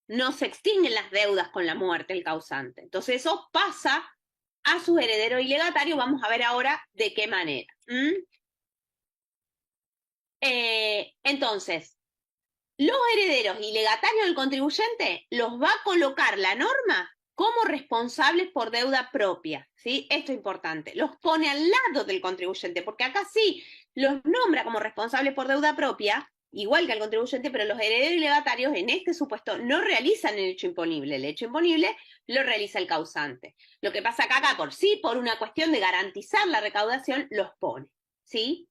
No se extinguen las deudas con la muerte del causante. Entonces eso pasa a sus herederos y legatarios. Vamos a ver ahora de qué manera. Entonces, los herederos y legatarios del contribuyente los va a colocar la norma como responsables por deuda propia, ¿sí? Esto es importante. Los pone al lado del contribuyente, porque acá sí los nombra como responsables por deuda propia, igual que al contribuyente, pero los herederos y legatarios en este supuesto no realizan el hecho imponible. El hecho imponible lo realiza el causante. Lo que pasa acá por una cuestión de garantizar la recaudación, los pone, ¿sí?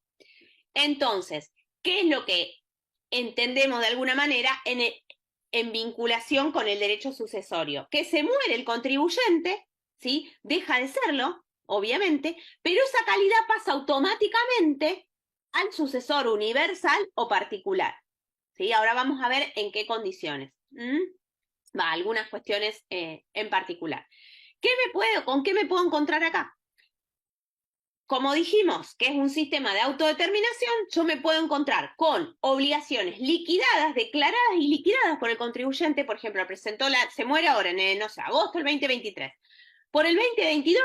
Entonces, ¿qué es lo que entendemos de alguna manera en vinculación con el derecho sucesorio? Que se muere el contribuyente, ¿sí? Deja de serlo, obviamente, pero esa calidad pasa automáticamente al sucesor universal o particular, ¿sí? Ahora vamos a ver en qué condiciones. Algunas cuestiones en particular. ¿Con qué me puedo encontrar acá? Como dijimos que es un sistema de autodeterminación, yo me puedo encontrar con obligaciones liquidadas, declaradas y liquidadas por el contribuyente. Por ejemplo, se muere ahora en, agosto del 2023. Por el 2022,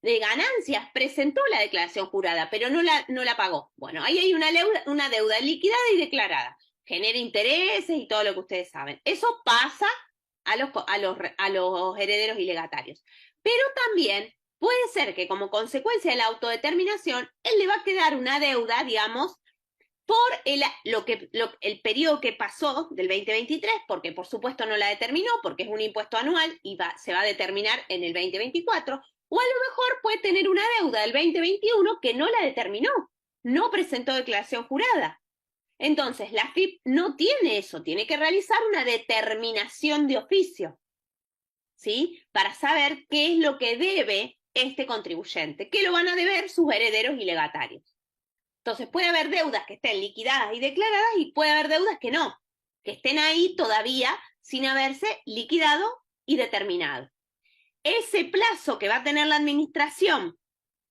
de ganancias, presentó la declaración jurada, pero no la pagó. Bueno, ahí hay una deuda liquidada y declarada. Genera intereses y todo lo que ustedes saben. Eso pasa a los herederos y legatarios. Pero también puede ser que como consecuencia de la autodeterminación, él le va a quedar una deuda, digamos, por el periodo que pasó del 2023, porque por supuesto no la determinó, porque es un impuesto anual y se va a determinar en el 2024, o a lo mejor puede tener una deuda del 2021 que no la determinó, no presentó declaración jurada. Entonces, la AFIP no tiene eso, tiene que realizar una determinación de oficio, ¿sí? Para saber qué es lo que debe este contribuyente, qué lo van a deber sus herederos y legatarios. Entonces, puede haber deudas que estén liquidadas y declaradas y puede haber deudas que no, que estén ahí todavía sin haberse liquidado y determinado. Ese plazo que va a tener la administración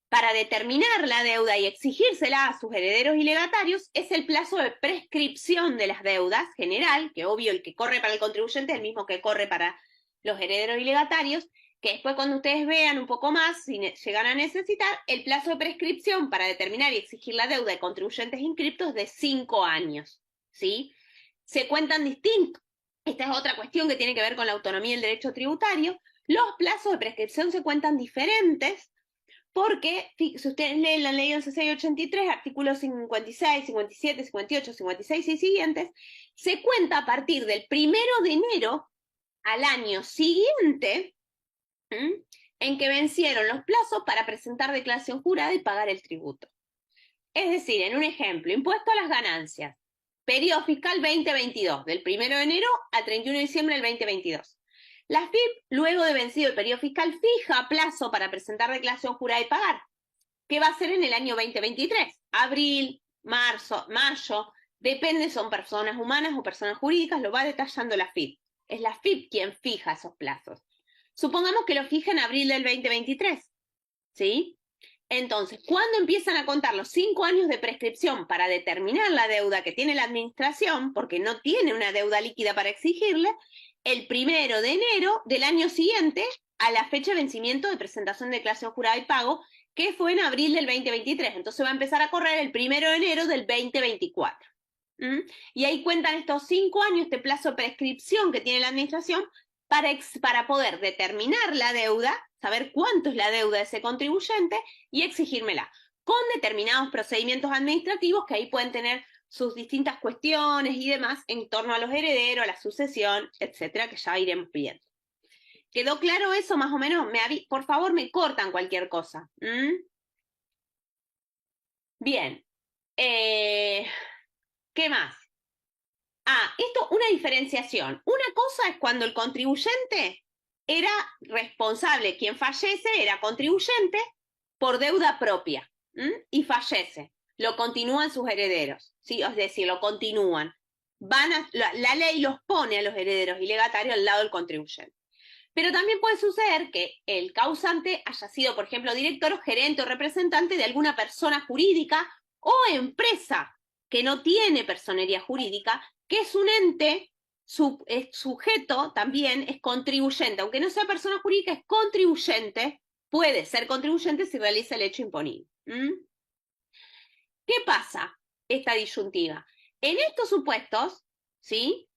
para determinar la deuda y exigírsela a sus herederos y legatarios es el plazo de prescripción de las deudas general, que obvio el que corre para el contribuyente es el mismo que corre para los herederos y legatarios, que después cuando ustedes vean un poco más, si llegan a necesitar, el plazo de prescripción para determinar y exigir la deuda de contribuyentes inscriptos es de 5 años, ¿sí? Se cuentan distintos. Esta es otra cuestión que tiene que ver con la autonomía del derecho tributario. Los plazos de prescripción se cuentan diferentes porque, si ustedes leen la ley 11.683, artículos 56, 57, 58, 56 y siguientes, se cuenta a partir del 1 de enero al año siguiente en que vencieron los plazos para presentar declaración jurada y pagar el tributo. Es decir, en un ejemplo, impuesto a las ganancias, periodo fiscal 2022, del 1 de enero al 31 de diciembre del 2022. La AFIP, luego de vencido el periodo fiscal, fija plazo para presentar declaración jurada y pagar, que va a ser en el año 2023, abril, marzo, mayo, depende, son personas humanas o personas jurídicas, lo va detallando la AFIP. Es la AFIP quien fija esos plazos. Supongamos que lo fija en abril del 2023, ¿sí? Entonces, ¿cuándo empiezan a contar los 5 años de prescripción para determinar la deuda que tiene la administración, porque no tiene una deuda líquida para exigirle? El 1 de enero del año siguiente a la fecha de vencimiento de presentación de declaración jurada y pago, que fue en abril del 2023. Entonces va a empezar a correr el 1 de enero del 2024. Y ahí cuentan estos 5 años, este plazo de prescripción que tiene la administración, para poder determinar la deuda, saber cuánto es la deuda de ese contribuyente y exigírmela, con determinados procedimientos administrativos que ahí pueden tener sus distintas cuestiones y demás en torno a los herederos, a la sucesión, etcétera, que ya iremos viendo. ¿Quedó claro eso más o menos? Por favor, me cortan cualquier cosa. Bien. ¿Qué más? Esto, una diferenciación. Una cosa es cuando el contribuyente era responsable, quien fallece era contribuyente por deuda propia, y fallece. Lo continúan sus herederos, ¿sí? Es decir, lo continúan. La ley los pone a los herederos y legatarios al lado del contribuyente. Pero también puede suceder que el causante haya sido, por ejemplo, director o gerente o representante de alguna persona jurídica o empresa que no tiene personería jurídica, que es un ente, sujeto también, es contribuyente, aunque no sea persona jurídica, es contribuyente, puede ser contribuyente si realiza el hecho imponible. ¿Qué pasa esta disyuntiva? En estos supuestos, ¿sí?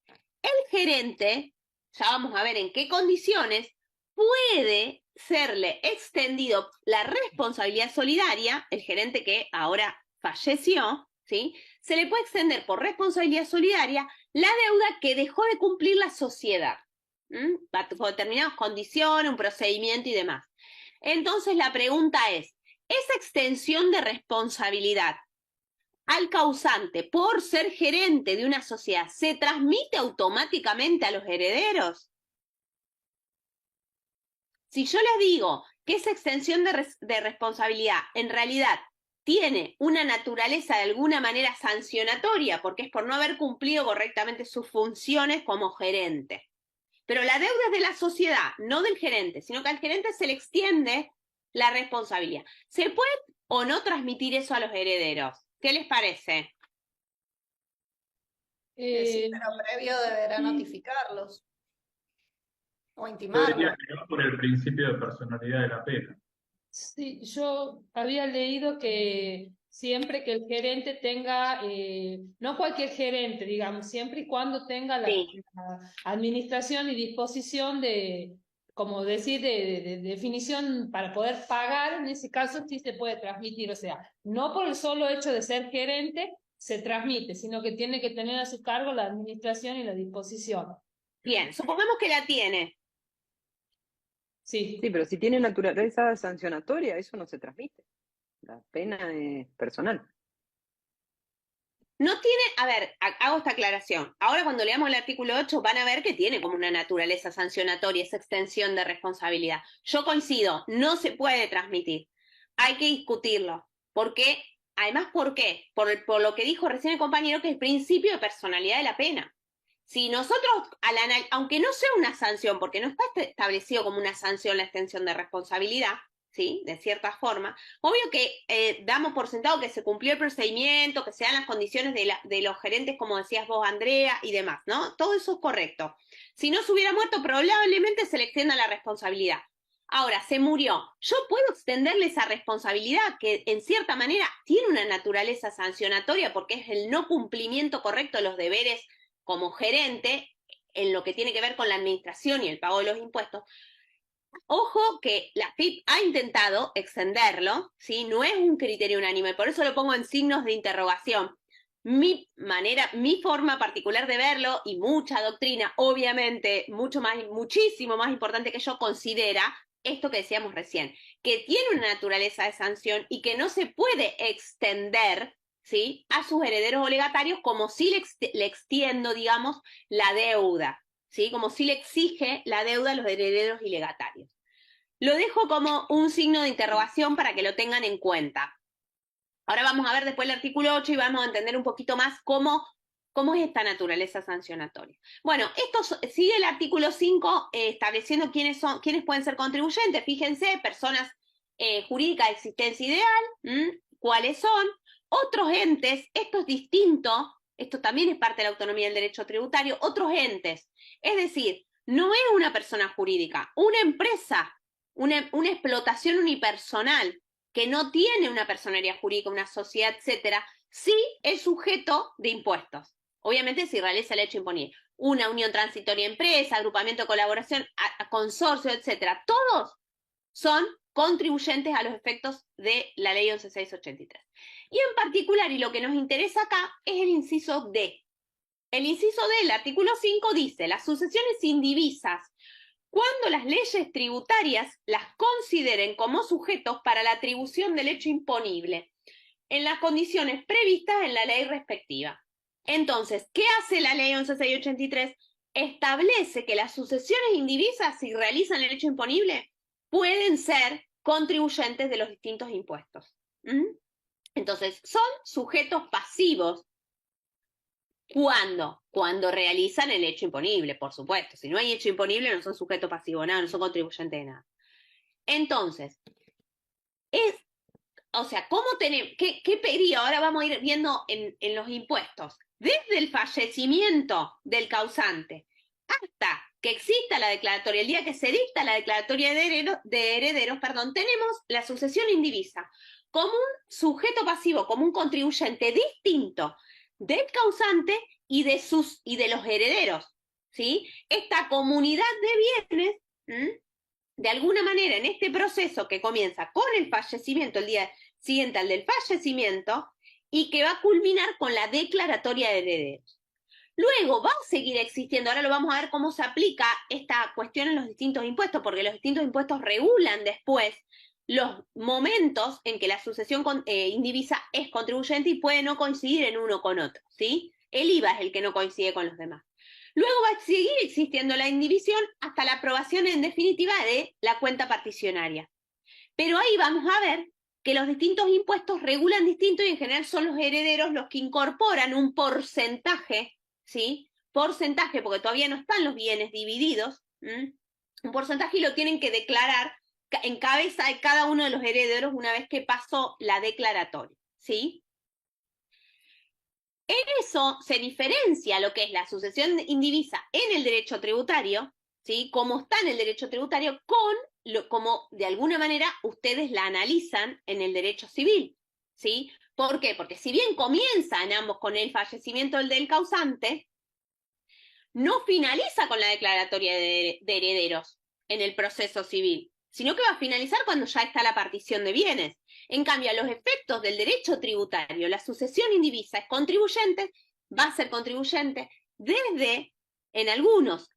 El gerente, ya vamos a ver en qué condiciones, puede serle extendido la responsabilidad solidaria, el gerente que ahora falleció, ¿sí? Se le puede extender por responsabilidad solidaria la deuda que dejó de cumplir la sociedad, bajo determinadas condiciones, un procedimiento y demás. Entonces la pregunta es, ¿esa extensión de responsabilidad al causante por ser gerente de una sociedad se transmite automáticamente a los herederos? Si yo les digo que esa extensión de responsabilidad en realidad tiene una naturaleza de alguna manera sancionatoria, porque es por no haber cumplido correctamente sus funciones como gerente. Pero la deuda es de la sociedad, no del gerente, sino que al gerente se le extiende la responsabilidad. ¿Se puede o no transmitir eso a los herederos? ¿Qué les parece? Sí, pero previo deberá notificarlos o Yo intimarlos. diría que no por el principio de personalidad de la pena. Sí, yo había leído que siempre que el gerente tenga, no cualquier gerente, digamos, siempre y cuando tenga la administración y disposición de, como decir, de definición para poder pagar, en ese caso sí se puede transmitir, o sea, no por el solo hecho de ser gerente, se transmite, sino que tiene que tener a su cargo la administración y la disposición. Bien, supongamos que la tiene. Sí. Sí, pero si tiene naturaleza sancionatoria, eso no se transmite. La pena es personal. No tiene, a ver, hago esta aclaración. Ahora cuando leamos el artículo 8 van a ver que tiene como una naturaleza sancionatoria, esa extensión de responsabilidad. Yo coincido, no se puede transmitir. Hay que discutirlo. ¿Por qué? Además, ¿por qué? Por lo que dijo recién el compañero, que es el principio de personalidad de la pena. Si nosotros, aunque no sea una sanción, porque no está establecido como una sanción la extensión de responsabilidad, ¿sí? De cierta forma, obvio que damos por sentado que se cumplió el procedimiento, que se dan las condiciones de los gerentes, como decías vos, Andrea, y demás, ¿no? Todo eso es correcto. Si no se hubiera muerto, probablemente se le extienda la responsabilidad. Ahora, se murió. Yo puedo extenderle esa responsabilidad que en cierta manera tiene una naturaleza sancionatoria porque es el no cumplimiento correcto de los deberes como gerente en lo que tiene que ver con la administración y el pago de los impuestos. Ojo que la FIP ha intentado extenderlo, ¿sí? No es un criterio unánime, por eso lo pongo en signos de interrogación. Mi forma particular de verlo y mucha doctrina, obviamente, muchísimo más importante que yo, considera esto que decíamos recién, que tiene una naturaleza de sanción y que no se puede extender, ¿sí? A sus herederos o legatarios como si le extiendo, digamos, la deuda, ¿sí? Como si le exige la deuda a los herederos y legatarios. Lo dejo como un signo de interrogación para que lo tengan en cuenta. Ahora vamos a ver después el artículo 8 y vamos a entender un poquito más cómo es esta naturaleza sancionatoria. Bueno, esto sigue el artículo 5 estableciendo quiénes pueden ser contribuyentes. Fíjense, personas jurídicas de existencia ideal, cuáles son. Otros entes, esto es distinto, esto también es parte de la autonomía del derecho tributario, otros entes. Es decir, no es una persona jurídica, una empresa, una explotación unipersonal que no tiene una personería jurídica, una sociedad, etcétera, sí es sujeto de impuestos. Obviamente si realiza el hecho imponible. Una unión transitoria empresa, agrupamiento de colaboración, consorcio, etcétera. Todos son contribuyentes a los efectos de la ley 11.683. Y en particular, y lo que nos interesa acá, es el inciso D. El inciso D del artículo 5 dice: las sucesiones indivisas, cuando las leyes tributarias las consideren como sujetos para la atribución del hecho imponible, en las condiciones previstas en la ley respectiva. Entonces, ¿qué hace la ley 11.683? Establece que las sucesiones indivisas, si realizan el hecho imponible, pueden ser contribuyentes de los distintos impuestos. Entonces, son sujetos pasivos. ¿Cuándo? Cuando realizan el hecho imponible, por supuesto. Si no hay hecho imponible, no son sujetos pasivos, nada, no son contribuyentes de nada. Entonces, ¿qué periodo? Ahora vamos a ir viendo en los impuestos. Desde el fallecimiento del causante hasta que exista la declaratoria, el día que se dicta la declaratoria de herederos, tenemos la sucesión indivisa como un sujeto pasivo, como un contribuyente distinto del causante y de los herederos, ¿sí? Esta comunidad de bienes, de alguna manera, en este proceso que comienza con el fallecimiento, el día siguiente al del fallecimiento, y que va a culminar con la declaratoria de herederos. Luego va a seguir existiendo, ahora lo vamos a ver cómo se aplica esta cuestión en los distintos impuestos, porque los distintos impuestos regulan después los momentos en que la sucesión indivisa es contribuyente y puede no coincidir en uno con otro, ¿sí? El IVA es el que no coincide con los demás. Luego va a seguir existiendo la indivisión hasta la aprobación en definitiva de la cuenta particionaria. Pero ahí vamos a ver que los distintos impuestos regulan distinto y en general son los herederos los que incorporan un porcentaje, ¿sí? Porcentaje, porque todavía no están los bienes divididos, un porcentaje y lo tienen que declarar en cabeza de cada uno de los herederos una vez que pasó la declaratoria, ¿sí? En eso se diferencia lo que es la sucesión indivisa en el derecho tributario, ¿sí? Como está en el derecho tributario, como de alguna manera ustedes la analizan en el derecho civil, ¿sí? ¿Por qué? Porque si bien comienzan ambos con el fallecimiento del causante, no finaliza con la declaratoria de herederos en el proceso civil, sino que va a finalizar cuando ya está la partición de bienes. En cambio, a los efectos del derecho tributario, la sucesión indivisa es contribuyente, va a ser contribuyente desde, en algunos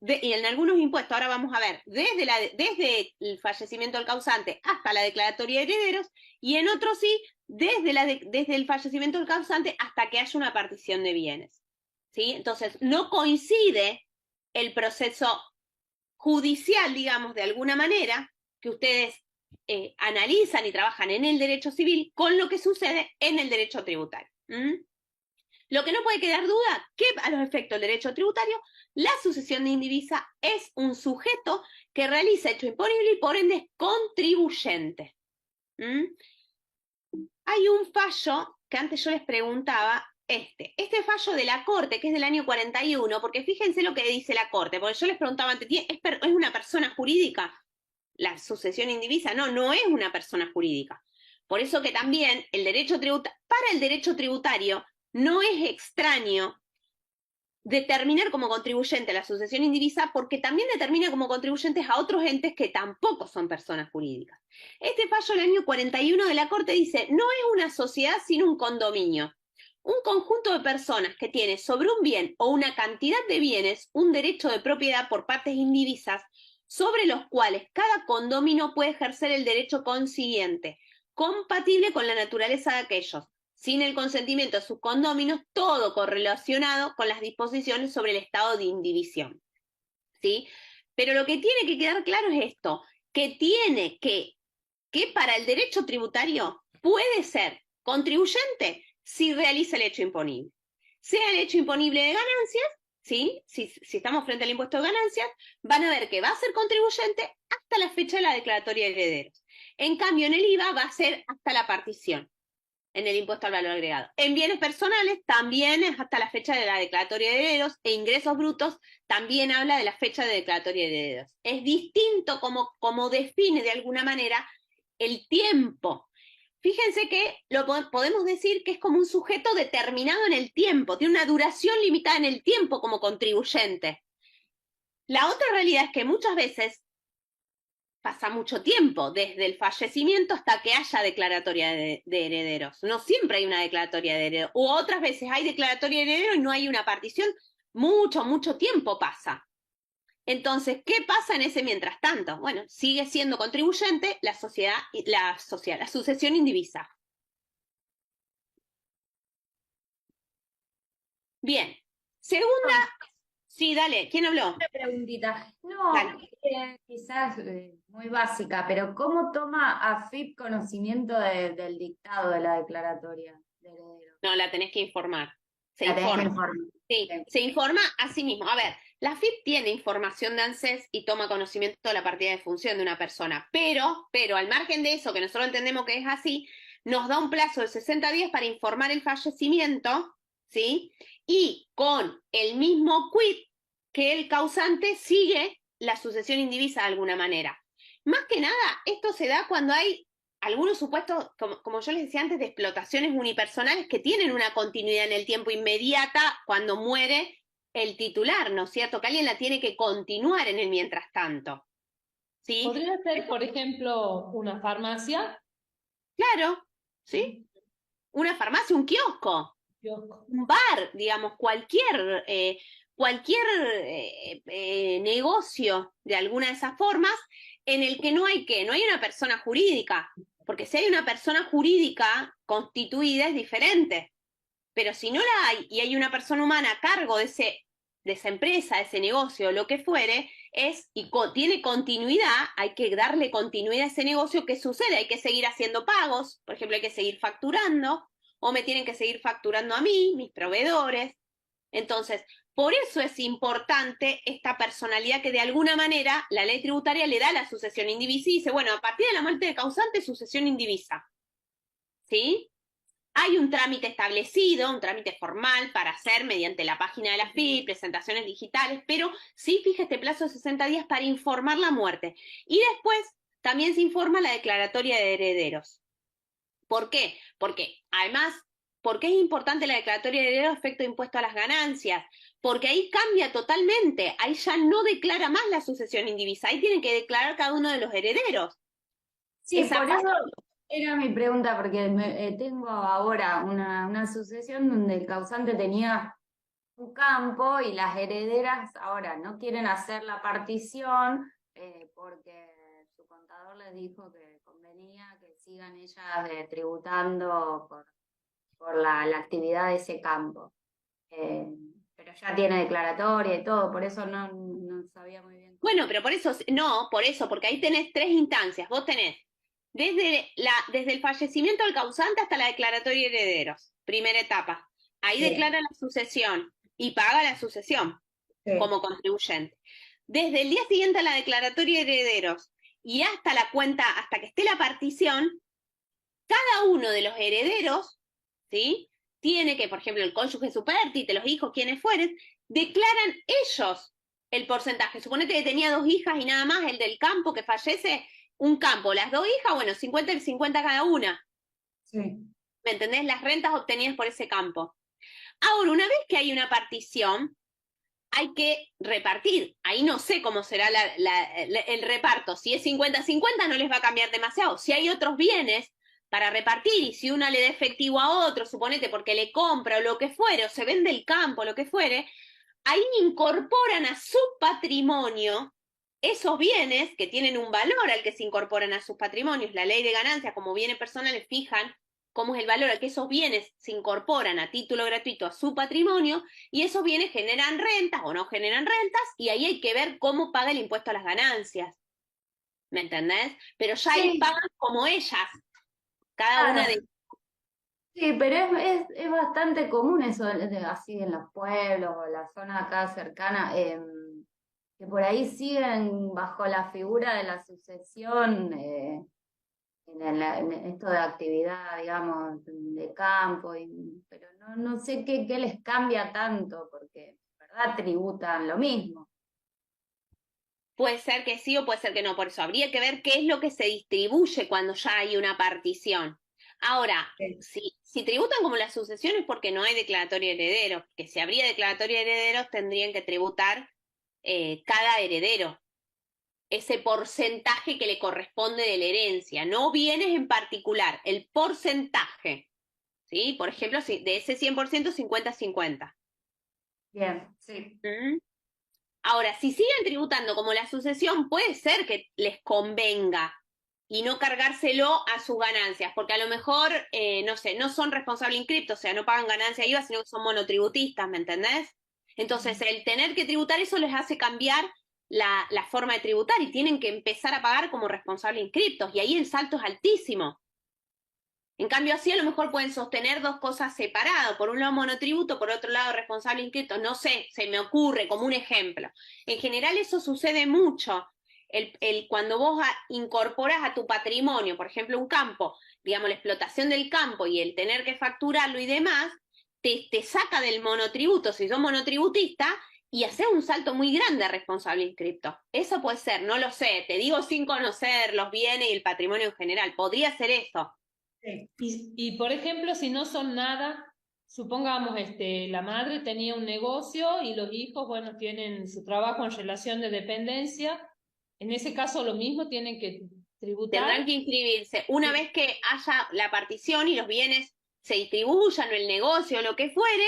impuestos, ahora vamos a ver, desde el fallecimiento del causante hasta la declaratoria de herederos, y en otros sí, desde el fallecimiento del causante hasta que haya una partición de bienes. ¿Sí? Entonces, no coincide el proceso judicial, digamos, de alguna manera, que ustedes analizan y trabajan en el derecho civil con lo que sucede en el derecho tributario. Lo que no puede quedar duda, que a los efectos del derecho tributario, la sucesión de indivisa es un sujeto que realiza hecho imponible y por ende es contribuyente. Hay un fallo que antes yo les preguntaba, este fallo de la Corte, que es del año 41, porque fíjense lo que dice la Corte, porque yo les preguntaba antes, ¿es una persona jurídica la sucesión indivisa? No, no es una persona jurídica. Por eso que también para el derecho tributario no es extraño determinar como contribuyente la sucesión indivisa, porque también determina como contribuyentes a otros entes que tampoco son personas jurídicas. Este fallo del año 41 de la Corte dice, no es una sociedad sino un condominio. Un conjunto de personas que tiene sobre un bien o una cantidad de bienes un derecho de propiedad por partes indivisas, sobre los cuales cada condominio puede ejercer el derecho consiguiente, compatible con la naturaleza de aquellos, sin el consentimiento de sus condóminos, todo correlacionado con las disposiciones sobre el estado de indivisión. ¿Sí? Pero lo que tiene que quedar claro es esto, que para el derecho tributario puede ser contribuyente si realiza el hecho imponible. Sea el hecho imponible de ganancias, ¿sí? Si estamos frente al impuesto de ganancias, van a ver que va a ser contribuyente hasta la fecha de la declaratoria de herederos. En cambio, en el IVA va a ser hasta la partición, en el impuesto al valor agregado. En bienes personales también es hasta la fecha de la declaratoria de herederos, e ingresos brutos también habla de la fecha de declaratoria de herederos. Es distinto como define de alguna manera el tiempo. Fíjense que podemos decir que es como un sujeto determinado en el tiempo, tiene una duración limitada en el tiempo como contribuyente. La otra realidad es que muchas veces pasa mucho tiempo, desde el fallecimiento hasta que haya declaratoria de herederos. No siempre hay una declaratoria de herederos. O otras veces hay declaratoria de herederos y no hay una partición. Mucho tiempo pasa. Entonces, ¿qué pasa en ese mientras tanto? Bueno, sigue siendo contribuyente la sucesión indivisa. Bien. Segunda. Sí, dale. ¿Quién habló? Una preguntita. No, Dale. quizás muy básica, pero ¿cómo toma AFIP conocimiento del dictado de la declaratoria de heredero? No, la tenés que informar. Se La tenés que informa. informar. Sí, se informa a sí mismo. A ver, la AFIP tiene información de ANSES y toma conocimiento de la partida de función de una persona, pero al margen de eso, que nosotros entendemos que es así, nos da un plazo de 60 días para informar el fallecimiento, ¿sí? Y con el mismo quit que el causante sigue la sucesión indivisa de alguna manera. Más que nada, esto se da cuando hay algunos supuestos, como yo les decía antes, de explotaciones unipersonales que tienen una continuidad en el tiempo inmediata cuando muere el titular, ¿no es cierto? Que alguien la tiene que continuar en el mientras tanto. ¿Sí? ¿Podría ser, por ejemplo, una farmacia? Claro, ¿sí? Una farmacia, un kiosco, un bar, digamos, cualquier negocio de alguna de esas formas en el que no hay una persona jurídica, porque si hay una persona jurídica constituida es diferente, pero si no la hay y hay una persona humana a cargo de esa empresa, de ese negocio, lo que fuere, tiene continuidad, hay que darle continuidad a ese negocio. ¿Qué sucede? Hay que seguir haciendo pagos, por ejemplo, hay que seguir facturando, o me tienen que seguir facturando a mí, mis proveedores. Entonces, por eso es importante esta personalidad que de alguna manera la ley tributaria le da la sucesión indivisa y dice, bueno, a partir de la muerte del causante, sucesión indivisa. ¿Sí? Hay un trámite establecido, un trámite formal para hacer mediante la página de la AFIP, presentaciones digitales, pero sí fija este plazo de 60 días para informar la muerte. Y después también se informa la declaratoria de herederos. ¿Por qué? Porque además, ¿por qué es importante la declaratoria de herederos respecto de impuesto a las ganancias? Porque ahí cambia totalmente, ahí ya no declara más la sucesión indivisa, ahí tienen que declarar cada uno de los herederos. Sí, esa por parte. eso era mi pregunta, porque tengo ahora una sucesión donde el causante tenía un campo y las herederas ahora no quieren hacer la partición porque su contador les dijo que convenía que sigan ellas tributando por la actividad de ese campo. Pero ya tiene declaratoria y todo, por eso no sabía muy bien cómo. Bueno, pero por eso, no, por eso, porque ahí tenés 3 instancias. Vos tenés desde el fallecimiento del causante hasta la declaratoria de herederos, primera etapa. Ahí Sí. declara la sucesión y paga la sucesión Sí. como contribuyente. Desde el día siguiente a la declaratoria de herederos y hasta la cuenta, hasta que esté la partición, cada uno de los herederos, ¿sí? Tiene que, por ejemplo, el cónyuge supérstite, los hijos, quienes fueren, declaran ellos el porcentaje. Suponete que tenía 2 hijas y nada más, el del campo que fallece, un campo, las 2 hijas, bueno, 50 y 50 cada una. Sí. ¿Me entendés? Las rentas obtenidas por ese campo. Ahora, una vez que hay una partición, hay que repartir. Ahí no sé cómo será el reparto. Si es 50-50 no les va a cambiar demasiado. Si hay otros bienes para repartir y si una le da efectivo a otro, suponete porque le compra o lo que fuere, o se vende el campo, lo que fuere, ahí incorporan a su patrimonio esos bienes que tienen un valor al que se incorporan a sus patrimonios. La ley de ganancias como bienes personales fijan cómo es el valor al que esos bienes se incorporan a título gratuito a su patrimonio y esos bienes generan rentas o no generan rentas y ahí hay que ver cómo paga el impuesto a las ganancias. ¿Me entendés? Pero ya ahí Sí. pagan como ellas, cada una de. Sí, pero es bastante común eso así en los pueblos o la zona acá cercana, que por ahí siguen bajo la figura de la sucesión en esto de actividad, digamos, de campo, pero no sé qué les cambia tanto, porque en verdad tributan lo mismo. Puede ser que sí o puede ser que no, por eso habría que ver qué es lo que se distribuye cuando ya hay una partición. Ahora, si tributan como las sucesiones porque no hay declaratoria de herederos, que si habría declaratoria de herederos tendrían que tributar cada heredero, ese porcentaje que le corresponde de la herencia, no bienes en particular, el porcentaje, ¿sí? Por ejemplo, de ese 100%, 50-50. Bien, sí. Ahora, si siguen tributando como la sucesión, puede ser que les convenga y no cargárselo a sus ganancias, porque a lo mejor, no sé, no son responsables inscriptos, o sea, no pagan ganancia IVA, sino que son monotributistas, ¿me entendés? Entonces, el tener que tributar eso les hace cambiar la forma de tributar y tienen que empezar a pagar como responsables inscriptos, y ahí el salto es altísimo. En cambio, así a lo mejor pueden sostener 2 cosas separadas. Por un lado monotributo, por otro lado responsable inscrito. No sé, se me ocurre como un ejemplo. En general eso sucede mucho. Cuando vos incorporas a tu patrimonio, por ejemplo, un campo, digamos, la explotación del campo y el tener que facturarlo y demás, te saca del monotributo, si sos monotributista, y haces un salto muy grande a responsable inscripto. Eso puede ser, no lo sé, te digo sin conocer los bienes y el patrimonio en general. Podría ser eso. Y por ejemplo, si no son nada, supongamos la madre tenía un negocio y los hijos, bueno, tienen su trabajo en relación de dependencia, en ese caso lo mismo tienen que tributar. Tendrán que inscribirse. Una vez que haya la partición y los bienes se distribuyan o el negocio o lo que fuere,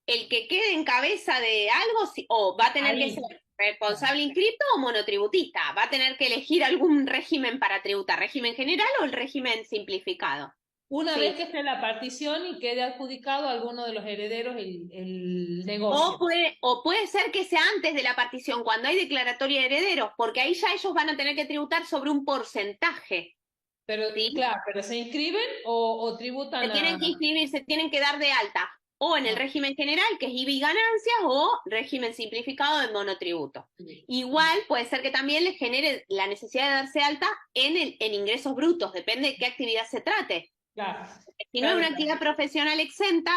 el que quede en cabeza de algo o va a tener que ser responsable inscrito o monotributista. Va a tener que elegir algún régimen para tributar, régimen general o el régimen simplificado. Una vez que esté la partición y quede adjudicado a alguno de los herederos el negocio. O puede ser que sea antes de la partición, cuando hay declaratoria de herederos, porque ahí ya ellos van a tener que tributar sobre un porcentaje. Pero, ¿sí? Claro, pero ¿se inscriben o tributan? Se tienen que inscribir, se tienen que dar de alta, o en el régimen general, que es IVA y ganancias, o régimen simplificado de monotributo. Igual puede ser que también les genere la necesidad de darse alta en ingresos brutos, depende de qué actividad se trate. Claro. Si no es una actividad profesional exenta,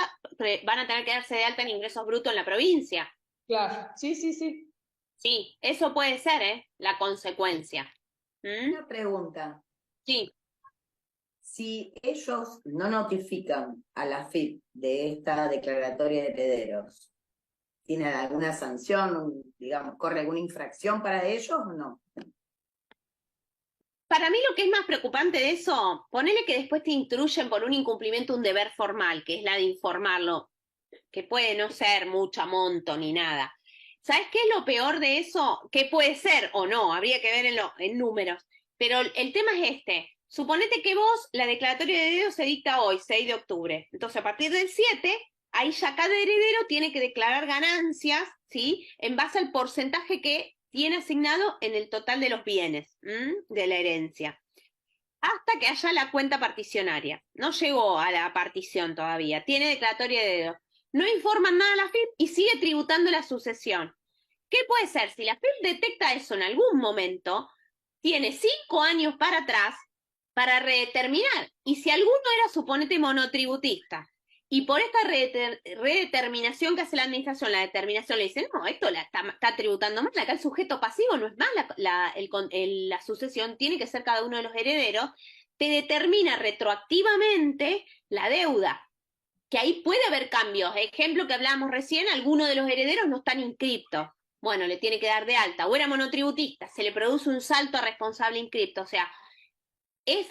van a tener que darse de alta en ingresos brutos en la provincia. Claro, sí. Sí, eso puede ser, la consecuencia. Una pregunta. Sí. Si ellos no notifican a la AFIP de esta declaratoria de herederos, ¿tienen alguna sanción, digamos, corre alguna infracción para ellos o no? para mí lo que es más preocupante de eso, ponele que después te instruyen por un incumplimiento un deber formal, que es la de informarlo, que puede no ser mucho monto ni nada. ¿Sabes qué es lo peor de eso? Que puede ser o no, habría que ver en números. Pero el tema es este. Suponete que vos, la declaratoria de heredero se dicta hoy, 6 de octubre. Entonces, a partir del 7, ahí ya cada heredero tiene que declarar ganancias, ¿sí? En base al porcentaje que tiene asignado en el total de los bienes, de la herencia. Hasta que haya la cuenta particionaria. No llegó a la partición todavía. Tiene declaratoria de heredero. No informan nada a la FIP y sigue tributando la sucesión. ¿Qué puede ser? Si la FIP detecta eso en algún momento, tiene 5 años para atrás para redeterminar. Y si alguno era, suponete, monotributista, y por esta redeterminación que hace la administración, la determinación le dice, no, esto está tributando mal, acá el sujeto pasivo no es más la sucesión, tiene que ser cada uno de los herederos, te determina retroactivamente la deuda, que ahí puede haber cambios. Ejemplo que hablábamos recién, algunos de los herederos no están inscriptos. Bueno, le tiene que dar de alta. O era monotributista, se le produce un salto a responsable inscripto. O sea,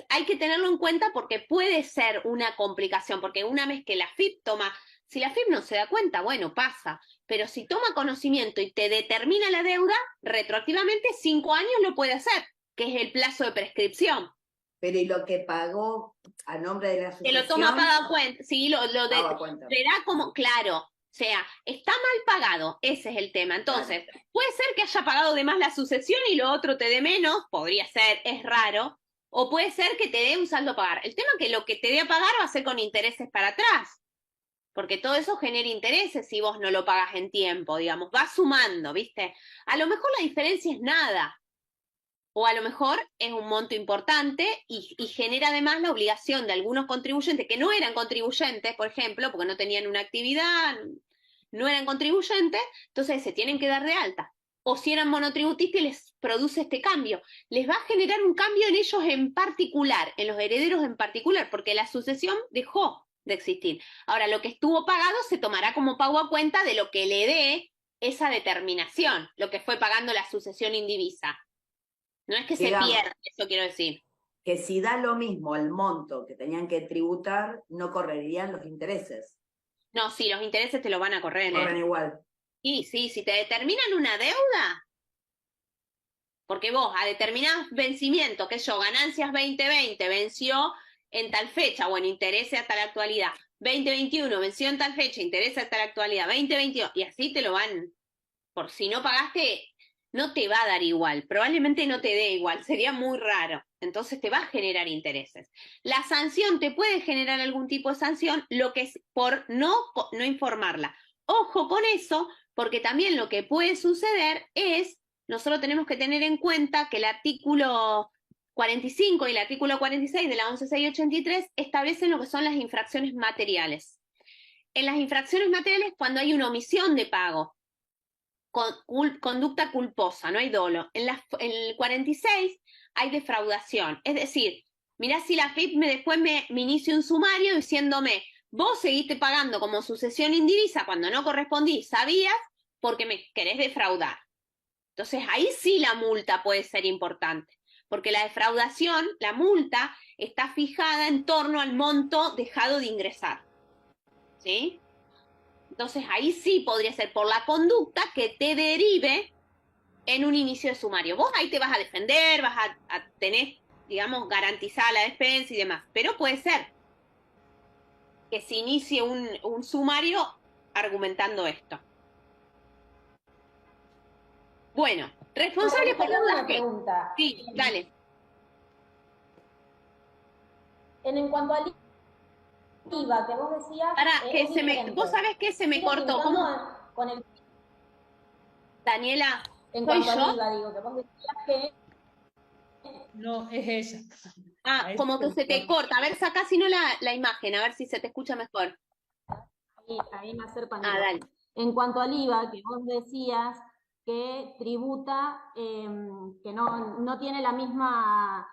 hay que tenerlo en cuenta porque puede ser una complicación, porque una vez que la FIP toma, si la FIP no se da cuenta, bueno, pasa, pero si toma conocimiento y te determina la deuda, retroactivamente 5 años lo puede hacer, que es el plazo de prescripción. Pero ¿y lo que pagó a nombre de la Que sucesión? lo toma paga cuenta, sí, verá como, claro, o sea, está mal pagado, ese es el tema. Entonces, puede ser que haya pagado de más la sucesión y lo otro te dé menos, podría ser, es raro, o puede ser que te dé un saldo a pagar. El tema es que lo que te dé a pagar va a ser con intereses para atrás, porque todo eso genera intereses si vos no lo pagas en tiempo, digamos, va sumando, ¿viste? A lo mejor la diferencia es nada, o a lo mejor es un monto importante y genera además la obligación de algunos contribuyentes que no eran contribuyentes, por ejemplo, porque no tenían una actividad, no eran contribuyentes, entonces se tienen que dar de alta. O si eran monotributistas y les produce este cambio, les va a generar un cambio en ellos en particular, en los herederos en particular, porque la sucesión dejó de existir. Ahora, lo que estuvo pagado se tomará como pago a cuenta de lo que le dé esa determinación, lo que fue pagando la sucesión indivisa. No es que Digamos, se pierda, eso quiero decir. Que si da lo mismo el monto que tenían que tributar, no correrían los intereses. No, sí, los intereses te lo van a correr. Corren igual. Y sí, si te determinan una deuda, porque vos a determinados vencimientos, que yo, ganancias 2020 venció en tal fecha, bueno, intereses hasta la actualidad, 2021 venció en tal fecha, intereses hasta la actualidad, 2022, y así te lo van, por si no pagaste, no te va a dar igual, probablemente no te dé igual, sería muy raro, entonces te va a generar intereses. La sanción te puede generar algún tipo de sanción, lo que es por no informarla. Ojo con eso, porque también lo que puede suceder es, nosotros tenemos que tener en cuenta que el artículo 45 y el artículo 46 de la 11683 establecen lo que son las infracciones materiales. En las infracciones materiales, cuando hay una omisión de pago, conducta culposa, no hay dolo. En el 46 hay defraudación, es decir, mirá si la FIP después me inicia un sumario diciéndome, vos seguiste pagando como sucesión indivisa cuando no correspondí, sabías, porque me querés defraudar. Entonces ahí sí la multa puede ser importante, porque la defraudación, la multa, está fijada en torno al monto dejado de ingresar, ¿sí? Entonces ahí sí podría ser por la conducta que te derive en un inicio de sumario. Vos ahí te vas a defender, vas a tener, digamos, garantizada la defensa y demás, pero puede ser que se inicie un sumario argumentando esto. Bueno, responsable por una pregunta. Sí, dale. En cuanto al IVA que vos decías. Vos sabés que se me cortó. ¿Cómo? Con el... Daniela, en cuanto al IVA, digo, que vos decías que. No, es ella. Como que se te corta. A ver, sacá si no la imagen, a ver si se te escucha mejor. Ahí me acerco a dale. En cuanto al IVA que vos decías que tributa, que no tiene los mismos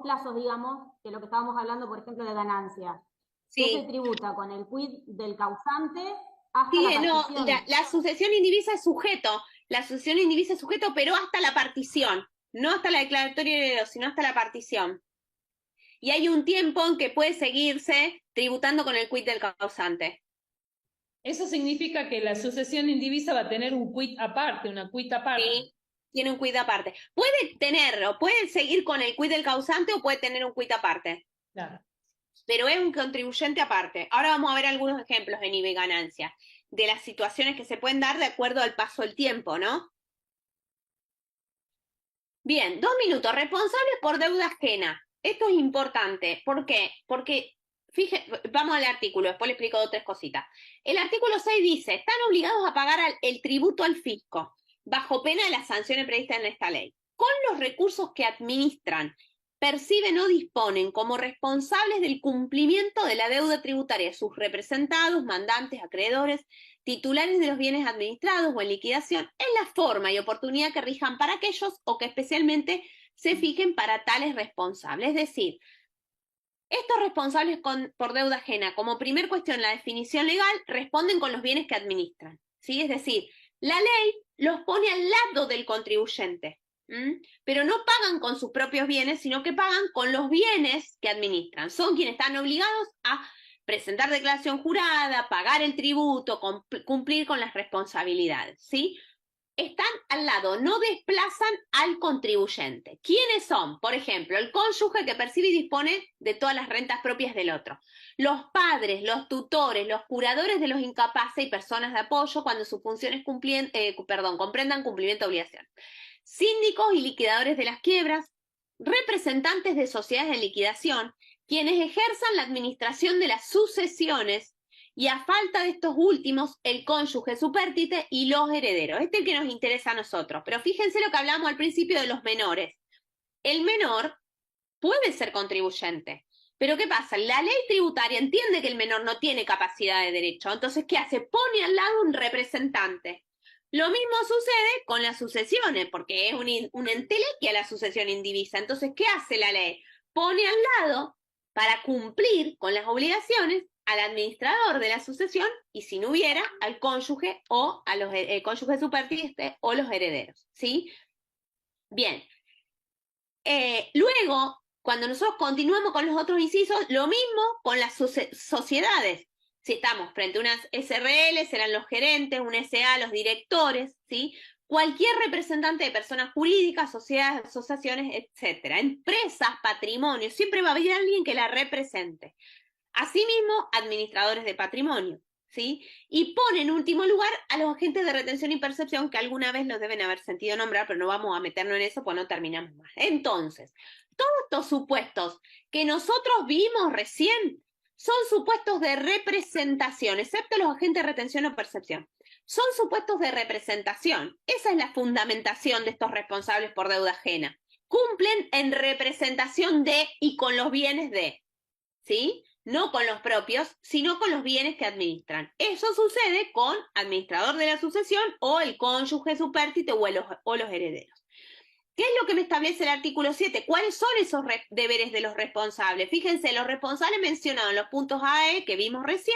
plazos, digamos, que lo que estábamos hablando, por ejemplo, de ganancia. Sí. ¿Qué se tributa? ¿Con el quid del causante hasta sí, la partición? No, la sucesión indivisa es sujeto. La sucesión indivisa es sujeto, pero hasta la partición. no hasta la declaratoria de herederos, sino hasta la partición. Y hay un tiempo en que puede seguirse tributando con el quit del causante. Eso significa que la sucesión indivisa va a tener un quit aparte, una quit aparte. Sí, tiene un quit aparte. Puede tenerlo, puede seguir con el quit del causante o puede tener un quit aparte. Claro. Pero es un contribuyente aparte. Ahora vamos a ver algunos ejemplos en IVA y ganancia, de las situaciones que se pueden dar de acuerdo al paso del tiempo, ¿no? Bien, 2 minutos. Responsables por deuda ajena. Esto es importante. ¿Por qué? Porque, fíjense, vamos al artículo, después le explico 2 o 3 cositas. El artículo 6 dice, están obligados a pagar el tributo al fisco, bajo pena de las sanciones previstas en esta ley, con los recursos que administran, perciben o disponen como responsables del cumplimiento de la deuda tributaria, sus representados, mandantes, acreedores, titulares de los bienes administrados o en liquidación, en la forma y oportunidad que rijan para aquellos o que especialmente se fijen para tales responsables. Es decir, estos responsables por deuda ajena, como primer cuestión, la definición legal, responden con los bienes que administran, ¿sí? Es decir, la ley los pone al lado del contribuyente, pero no pagan con sus propios bienes, sino que pagan con los bienes que administran. Son quienes están obligados a presentar declaración jurada, pagar el tributo, cumplir con las responsabilidades, ¿sí? Están al lado, no desplazan al contribuyente. ¿Quiénes son? Por ejemplo, el cónyuge que percibe y dispone de todas las rentas propias del otro. Los padres, los tutores, los curadores de los incapaces y personas de apoyo cuando sus funciones comprendan cumplimiento de obligación. Síndicos y liquidadores de las quiebras, representantes de sociedades de liquidación, quienes ejerzan la administración de las sucesiones y a falta de estos últimos, el cónyuge supérstite y los herederos. Este es el que nos interesa a nosotros. Pero fíjense lo que hablamos al principio de los menores. El menor puede ser contribuyente. Pero ¿qué pasa? La ley tributaria entiende que el menor no tiene capacidad de derecho. Entonces, ¿qué hace? Pone al lado un representante. Lo mismo sucede con las sucesiones, porque es una entelequia la sucesión indivisa. Entonces, ¿qué hace la ley? Pone al lado, para cumplir con las obligaciones, al administrador de la sucesión y, si no hubiera, al cónyuge o a los cónyuge supérstite o los herederos, ¿sí? Bien. Luego, cuando nosotros continuamos con los otros incisos, lo mismo con las sociedades. Si estamos frente a unas SRL, serán los gerentes, un SA, los directores, ¿sí? Cualquier representante de personas jurídicas, sociedades, asociaciones, etcétera. Empresas, patrimonio, siempre va a haber alguien que la represente. Asimismo, administradores de patrimonio, ¿sí? Y pone en último lugar a los agentes de retención y percepción, que alguna vez los deben haber sentido nombrar, pero no vamos a meternos en eso, pues no terminamos más. Entonces, todos estos supuestos que nosotros vimos recién son supuestos de representación, excepto los agentes de retención o percepción. Son supuestos de representación. Esa es la fundamentación de estos responsables por deuda ajena. Cumplen en representación de y con los bienes de, ¿sí? No con los propios, sino con los bienes que administran. Eso sucede con administrador de la sucesión o el cónyuge supérstite o los herederos. ¿Qué es lo que me establece el artículo 7? ¿Cuáles son esos deberes de los responsables? Fíjense, los responsables mencionados en los puntos A, E que vimos recién,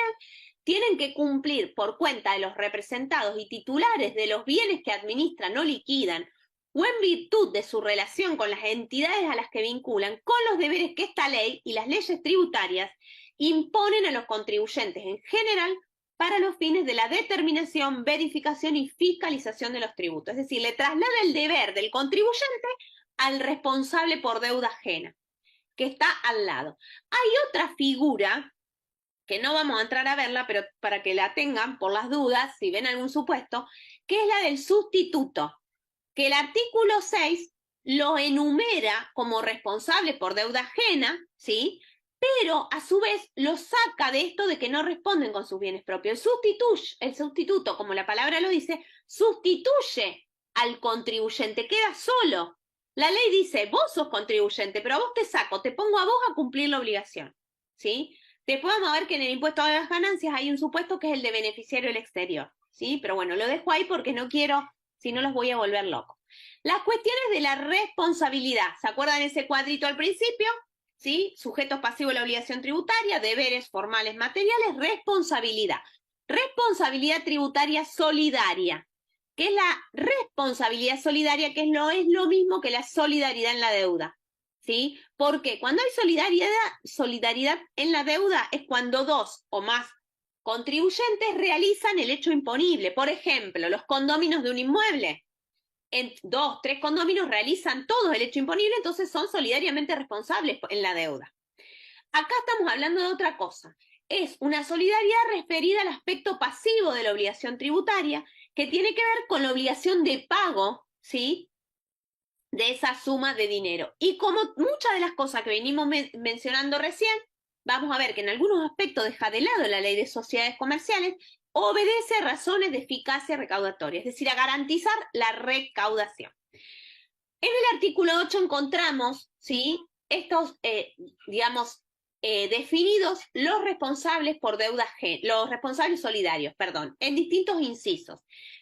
tienen que cumplir por cuenta de los representados y titulares de los bienes que administran o liquidan, o en virtud de su relación con las entidades a las que vinculan, con los deberes que esta ley y las leyes tributarias imponen a los contribuyentes en general para los fines de la determinación, verificación y fiscalización de los tributos. Es decir, le traslada el deber del contribuyente al responsable por deuda ajena, que está al lado. Hay otra figura, que no vamos a entrar a verla, pero para que la tengan por las dudas, si ven algún supuesto, que es la del sustituto, que el artículo 6 lo enumera como responsable por deuda ajena, ¿sí? Pero a su vez lo saca de esto de que no responden con sus bienes propios. El sustituto, como la palabra lo dice, sustituye al contribuyente, queda solo. La ley dice, vos sos contribuyente, pero a vos te saco, te pongo a vos a cumplir la obligación, ¿sí? Después vamos a ver que en el impuesto a las ganancias hay un supuesto que es el de beneficiario del exterior, ¿sí? Pero bueno, lo dejo ahí porque no quiero, si no los voy a volver locos. Las cuestiones de la responsabilidad, ¿se acuerdan ese cuadrito al principio? ¿Sí? Sujetos pasivos de la obligación tributaria, deberes formales materiales, responsabilidad. Responsabilidad tributaria solidaria. que es la responsabilidad solidaria, que no es lo mismo que la solidaridad en la deuda. ¿Sí? Porque cuando hay solidaridad en la deuda es cuando dos o más contribuyentes realizan el hecho imponible. Por ejemplo, los condóminos de un inmueble. En 2, 3 condóminos realizan todos el hecho imponible, entonces son solidariamente responsables en la deuda. Acá estamos hablando de otra cosa. Es una solidaridad referida al aspecto pasivo de la obligación tributaria, que tiene que ver con la obligación de pago, ¿sí?, de esa suma de dinero. Y como muchas de las cosas que venimos mencionando recién, vamos a ver que en algunos aspectos deja de lado la ley de sociedades comerciales, obedece a razones de eficacia recaudatoria, es decir, a garantizar la recaudación. En el artículo 8 encontramos, ¿sí?, estos, definidos los responsables por deuda, los responsables solidarios, perdón, en distintos incisos,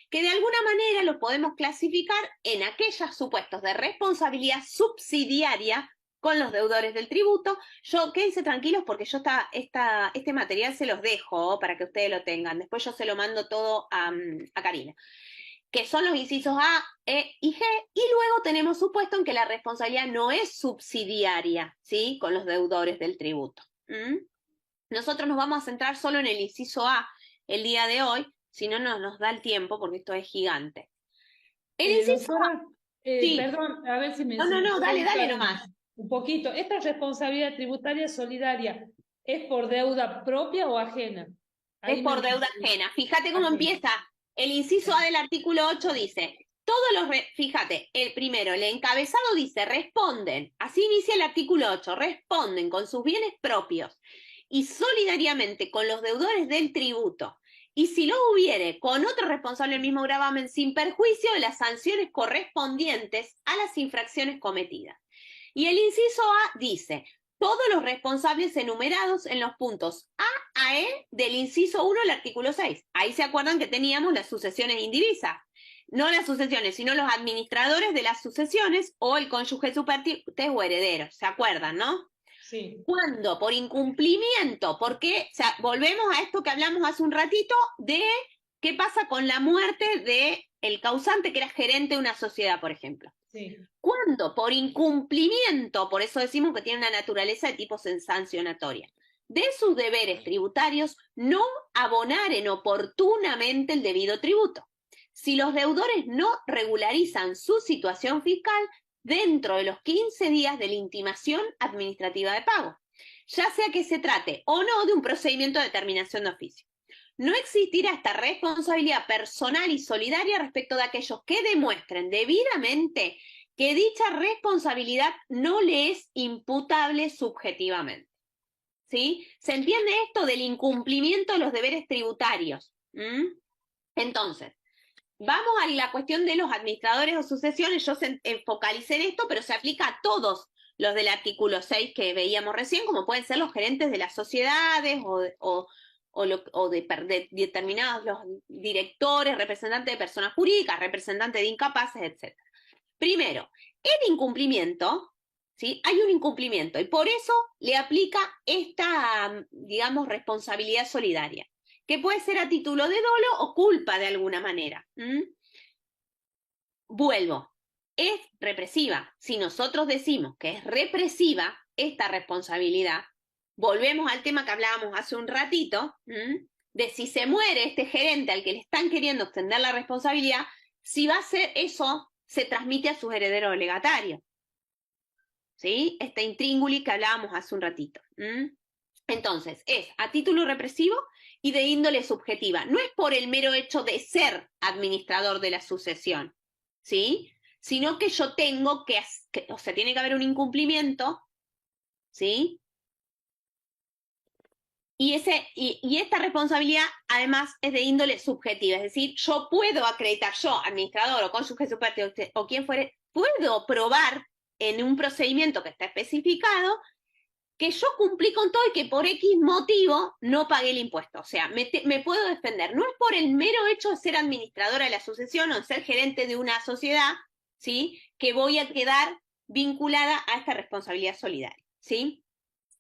que de alguna manera los podemos clasificar en aquellos supuestos de responsabilidad subsidiaria con los deudores del tributo. Quédense tranquilos porque yo este material se los dejo para que ustedes lo tengan. Después yo se lo mando todo a Karina. Que son los incisos A, E y G, y luego tenemos supuesto en que la responsabilidad no es subsidiaria, ¿sí?, con los deudores del tributo. Nosotros nos vamos a centrar solo en el inciso A el día de hoy, si no nos da el tiempo, porque esto es gigante. El inciso doctora, sí. Perdón, a ver si me... No, dale nomás. Un poquito. ¿Esta responsabilidad tributaria solidaria es por deuda propia o ajena? Es por deuda ajena. Fíjate cómo empieza. El inciso A del artículo 8 dice, fíjate, el primero, el encabezado dice, responden, así inicia el artículo 8, responden con sus bienes propios y solidariamente con los deudores del tributo, y si lo hubiere, con otro responsable del mismo gravamen, sin perjuicio de las sanciones correspondientes a las infracciones cometidas. Y el inciso A dice, todos los responsables enumerados en los puntos A E del inciso 1 del artículo 6. Ahí se acuerdan que teníamos las sucesiones indivisas. No las sucesiones, sino los administradores de las sucesiones o el cónyuge supertítulo o heredero. ¿Se acuerdan, no? Sí. Cuando por incumplimiento, porque volvemos a esto que hablamos hace un ratito de qué pasa con la muerte del causante que era gerente de una sociedad, por ejemplo. Sí. Cuando por incumplimiento, por eso decimos que tiene una naturaleza de tipo sancionatoria, de sus deberes tributarios, no abonaren oportunamente el debido tributo. Si los deudores no regularizan su situación fiscal dentro de los 15 días de la intimación administrativa de pago, ya sea que se trate o no de un procedimiento de determinación de oficio. No existirá esta responsabilidad personal y solidaria respecto de aquellos que demuestren debidamente que dicha responsabilidad no le es imputable subjetivamente. ¿Sí? ¿Se entiende esto del incumplimiento de los deberes tributarios? Entonces, vamos a la cuestión de los administradores o sucesiones. Yo focalicé en esto, pero se aplica a todos los del artículo 6 que veíamos recién, como pueden ser los gerentes de las sociedades o de determinados los directores, representantes de personas jurídicas, representantes de incapaces, etc. Primero, el incumplimiento, ¿sí? Hay un incumplimiento y por eso le aplica esta, digamos, responsabilidad solidaria, que puede ser a título de dolo o culpa de alguna manera. Vuelvo, es represiva. Si nosotros decimos que es represiva esta responsabilidad, volvemos al tema que hablábamos hace un ratito, de si se muere este gerente al que le están queriendo extender la responsabilidad, si va a ser eso, se transmite a sus herederos legatarios. ¿Sí? Este intríngulis que hablábamos hace un ratito. Entonces, es a título represivo y de índole subjetiva. No es por el mero hecho de ser administrador de la sucesión, ¿sí? Sino que yo tengo o sea, tiene que haber un incumplimiento, ¿sí? Y esta responsabilidad, además, es de índole subjetiva. Es decir, yo puedo acreditar, yo, administrador o cónyuge superior o quien fuere, puedo probar en un procedimiento que está especificado que yo cumplí con todo y que por X motivo no pagué el impuesto. O sea, me puedo defender. No es por el mero hecho de ser administradora de la sucesión o de ser gerente de una sociedad, ¿sí?, que voy a quedar vinculada a esta responsabilidad solidaria, ¿sí?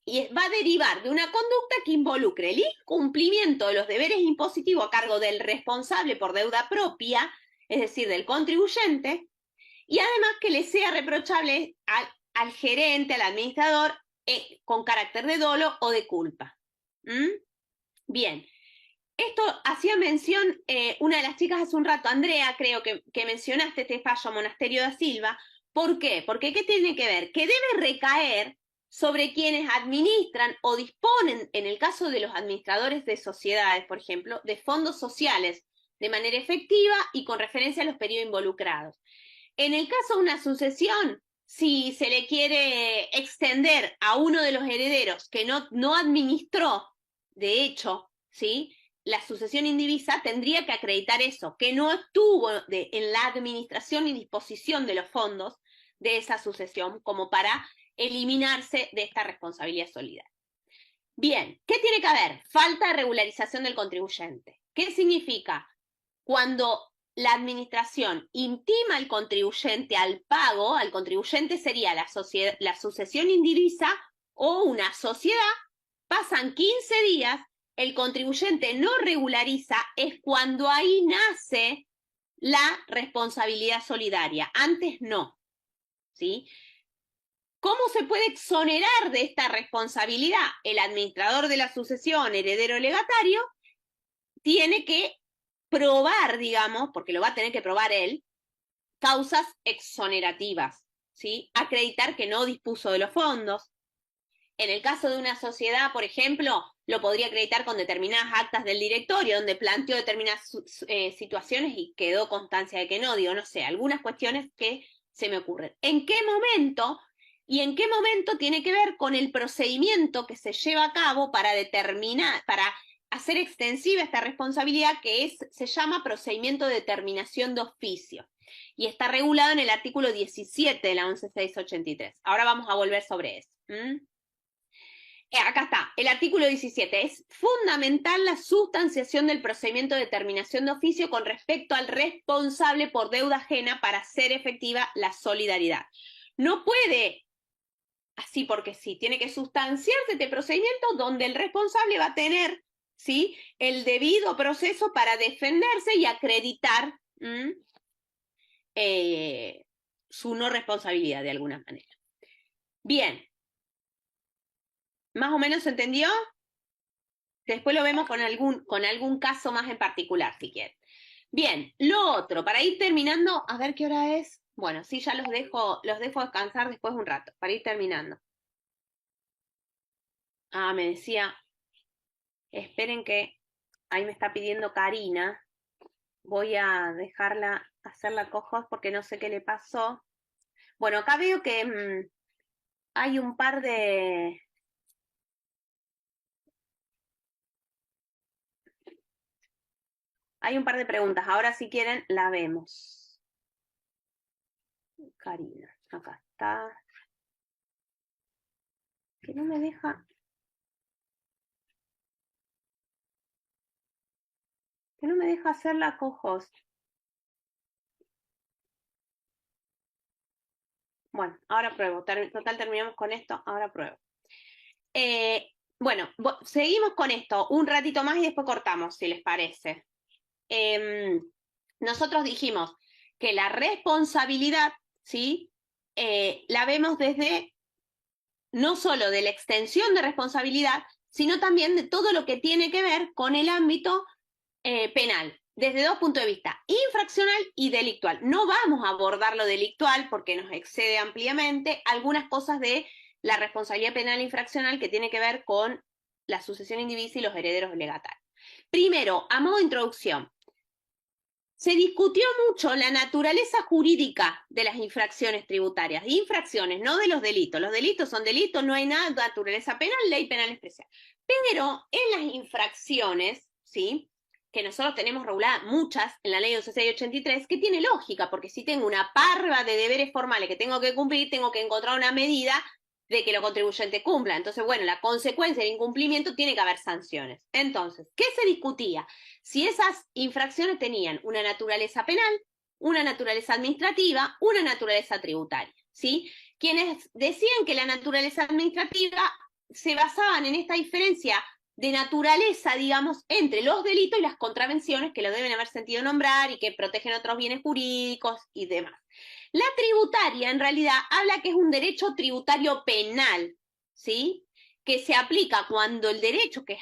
Y va a derivar de una conducta que involucre el incumplimiento de los deberes impositivos a cargo del responsable por deuda propia es decir, del contribuyente, y además que le sea reprochable al gerente, al administrador, con carácter de dolo o de culpa. Bien, esto hacía mención una de las chicas hace un rato, Andrea, creo que mencionaste este fallo Monasterio da Silva. ¿Por qué? Porque ¿qué tiene que ver? Que debe recaer sobre quienes administran o disponen, en el caso de los administradores de sociedades, por ejemplo, de fondos sociales de manera efectiva y con referencia a los periodos involucrados. En el caso de una sucesión, si se le quiere extender a uno de los herederos que no administró, de hecho, ¿sí?, la sucesión indivisa, tendría que acreditar eso, que no estuvo en la administración y disposición de los fondos de esa sucesión como para eliminarse de esta responsabilidad solidaria. Bien, ¿qué tiene que haber? Falta de regularización del contribuyente. ¿Qué significa? Cuando la administración intima al contribuyente al pago, al contribuyente sería la sucesión indivisa o una sociedad, pasan 15 días, el contribuyente no regulariza, es cuando ahí nace la responsabilidad solidaria, antes no, ¿sí? ¿Cómo se puede exonerar de esta responsabilidad? El administrador de la sucesión, heredero legatario, tiene que probar, digamos, porque lo va a tener que probar él, causas exonerativas, ¿sí? Acreditar que no dispuso de los fondos. En el caso de una sociedad, por ejemplo, lo podría acreditar con determinadas actas del directorio, donde planteó determinadas situaciones y quedó constancia de que no, digo, no sé, algunas cuestiones que se me ocurren. ¿En qué momento? Y en qué momento tiene que ver con el procedimiento que se lleva a cabo para determinar, para hacer extensiva esta responsabilidad, que se llama procedimiento de determinación de oficio. Y está regulado en el artículo 17 de la 11.683. Ahora vamos a volver sobre eso. Acá está, el artículo 17. Es fundamental la sustanciación del procedimiento de determinación de oficio con respecto al responsable por deuda ajena para hacer efectiva la solidaridad. No puede, así porque sí, tiene que sustanciarse este procedimiento donde el responsable va a tener, ¿sí?, el debido proceso para defenderse y acreditar su no responsabilidad de alguna manera. Bien. ¿Más o menos se entendió? Después lo vemos con algún caso más en particular, si quieren. Bien, lo otro, para ir terminando, a ver qué hora es. Bueno, sí, ya los dejo descansar después de un rato, para ir terminando. Ah, me decía, esperen que ahí me está pidiendo Karina. Voy a dejarla hacerla cojos porque no sé qué le pasó. Bueno, acá veo que hay un par de... Hay un par de preguntas, ahora si quieren la vemos. Karina, acá está. Que no me deja. Que no me deja hacer la co-host. Bueno, ahora pruebo. Total, terminamos con esto, ahora pruebo. Bueno, seguimos con esto un ratito más y después cortamos, si les parece. Nosotros dijimos que la responsabilidad, ¿sí?, la vemos desde no solo de la extensión de responsabilidad, sino también de todo lo que tiene que ver con el ámbito penal, desde dos puntos de vista, infraccional y delictual. No vamos a abordar lo delictual porque nos excede ampliamente algunas cosas de la responsabilidad penal infraccional que tiene que ver con la sucesión indivisa y los herederos legatarios. Primero, a modo de introducción, se discutió mucho la naturaleza jurídica de las infracciones tributarias. Infracciones, no de los delitos. Los delitos son delitos, no hay nada de naturaleza penal, ley penal especial. Pero en las infracciones, ¿sí?, que nosotros tenemos reguladas muchas en la ley 11.683, que tiene lógica, porque si tengo una parva de deberes formales que tengo que cumplir, tengo que encontrar una medida de que los contribuyentes cumplan. Entonces, bueno, la consecuencia del incumplimiento tiene que haber sanciones. Entonces, ¿qué se discutía? Si esas infracciones tenían una naturaleza penal, una naturaleza administrativa, una naturaleza tributaria, ¿sí? Quienes decían que la naturaleza administrativa se basaban en esta diferencia de naturaleza, digamos, entre los delitos y las contravenciones que lo deben haber sentido nombrar y que protegen otros bienes jurídicos y demás. La tributaria, en realidad, habla que es un derecho tributario penal, ¿sí? Que se aplica cuando el derecho, que es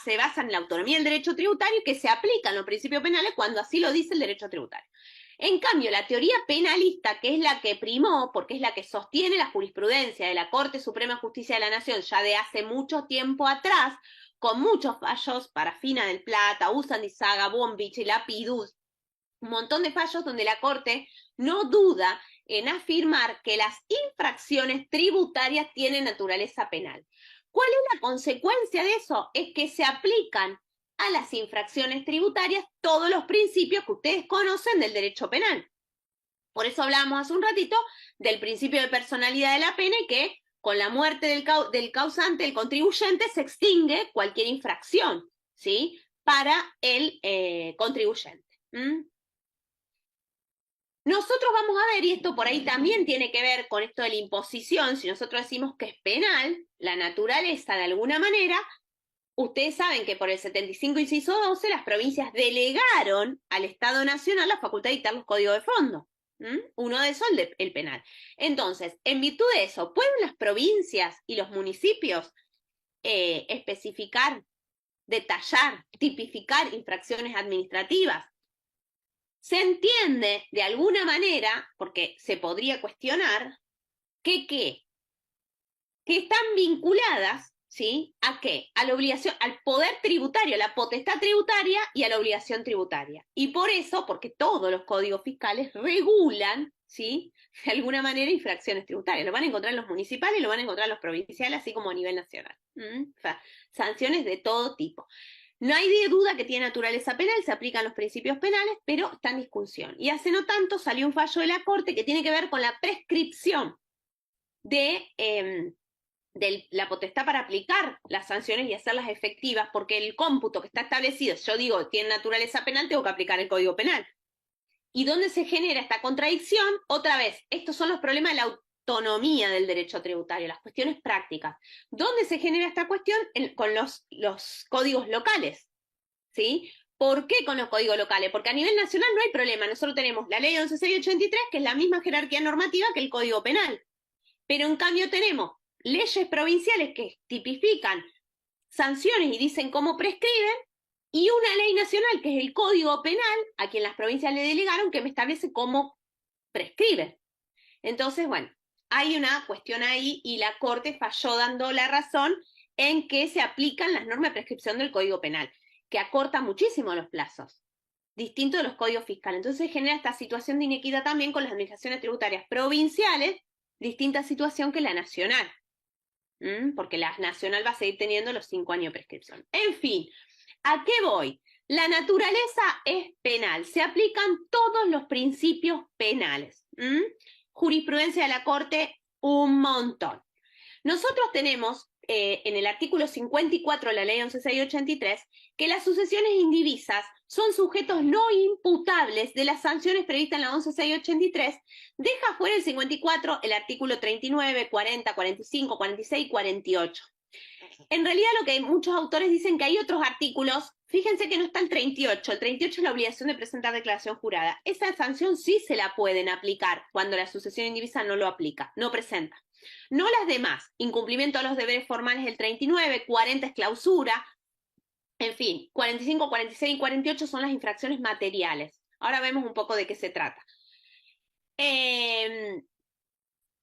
se basa en la autonomía del derecho tributario, y que se aplican los principios penales cuando así lo dice el derecho tributario. En cambio, la teoría penalista, que es la que primó, porque es la que sostiene la jurisprudencia de la Corte Suprema de Justicia de la Nación ya de hace mucho tiempo atrás, con muchos fallos, Parafina del Plata, Usandizaga, Bombich y Lapidus, un montón de fallos donde la Corte no duda en afirmar que las infracciones tributarias tienen naturaleza penal. ¿Cuál es la consecuencia de eso? Es que se aplican a las infracciones tributarias todos los principios que ustedes conocen del derecho penal. Por eso hablábamos hace un ratito del principio de personalidad de la pena y que con la muerte del causante, el contribuyente, se extingue cualquier infracción, ¿sí? Para el contribuyente. Nosotros vamos a ver, y esto por ahí también tiene que ver con esto de la imposición, si nosotros decimos que es penal, la naturaleza de alguna manera, ustedes saben que por el 75 inciso 12 las provincias delegaron al Estado Nacional la facultad de dictar los códigos de fondo. Uno de esos, el penal. Entonces, en virtud de eso, ¿pueden las provincias y los municipios especificar, detallar, tipificar infracciones administrativas? Se entiende de alguna manera, porque se podría cuestionar, que están vinculadas, ¿sí? ¿A qué? A la obligación, al poder tributario, a la potestad tributaria y a la obligación tributaria. Y por eso, porque todos los códigos fiscales regulan, ¿sí? De alguna manera infracciones tributarias. Lo van a encontrar en los municipales, lo van a encontrar en los provinciales, así como a nivel nacional. O sea, sanciones de todo tipo. No hay duda que tiene naturaleza penal, se aplican los principios penales, pero está en discusión. Y hace no tanto salió un fallo de la Corte que tiene que ver con la prescripción de la potestad para aplicar las sanciones y hacerlas efectivas, porque el cómputo que está establecido, yo digo, tiene naturaleza penal, tengo que aplicar el Código Penal. ¿Y dónde se genera esta contradicción? Otra vez, estos son los problemas de la autonomía del derecho tributario, las cuestiones prácticas. ¿Dónde se genera esta cuestión? Con los códigos locales, ¿sí? ¿Por qué con los códigos locales? Porque a nivel nacional no hay problema, nosotros tenemos la ley 11.683, que es la misma jerarquía normativa que el Código Penal, pero en cambio tenemos leyes provinciales que tipifican sanciones y dicen cómo prescriben, y una ley nacional, que es el Código Penal, a quien las provincias le delegaron, que me establece cómo prescribe. Entonces, bueno, hay una cuestión ahí y la Corte falló dando la razón en que se aplican las normas de prescripción del Código Penal, que acorta muchísimo los plazos, distinto de los códigos fiscales. Entonces genera esta situación de inequidad también con las administraciones tributarias provinciales, distinta situación que la nacional, porque la nacional va a seguir teniendo los 5 años de prescripción. En fin, ¿a qué voy? La naturaleza es penal, se aplican todos los principios penales. Jurisprudencia de la Corte, un montón. Nosotros tenemos en el artículo 54 de la ley 11.683 que las sucesiones indivisas son sujetos no imputables de las sanciones previstas en la 11.683, deja fuera el 54 el artículo 39, 40, 45, 46 y 48. En realidad lo que muchos autores dicen que hay otros artículos, fíjense que no está el 38 es la obligación de presentar declaración jurada. Esa sanción sí se la pueden aplicar cuando la sucesión indivisa no lo aplica, no presenta. No las demás, incumplimiento de los deberes formales del 39, 40 es clausura, en fin, 45, 46 y 48 son las infracciones materiales. Ahora vemos un poco de qué se trata.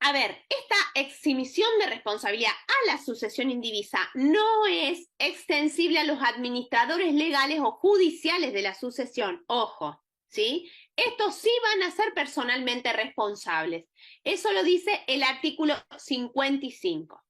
A ver, esta eximisión de responsabilidad a la sucesión indivisa no es extensible a los administradores legales o judiciales de la sucesión. Ojo, ¿sí? Estos sí van a ser personalmente responsables. Eso lo dice el artículo 55.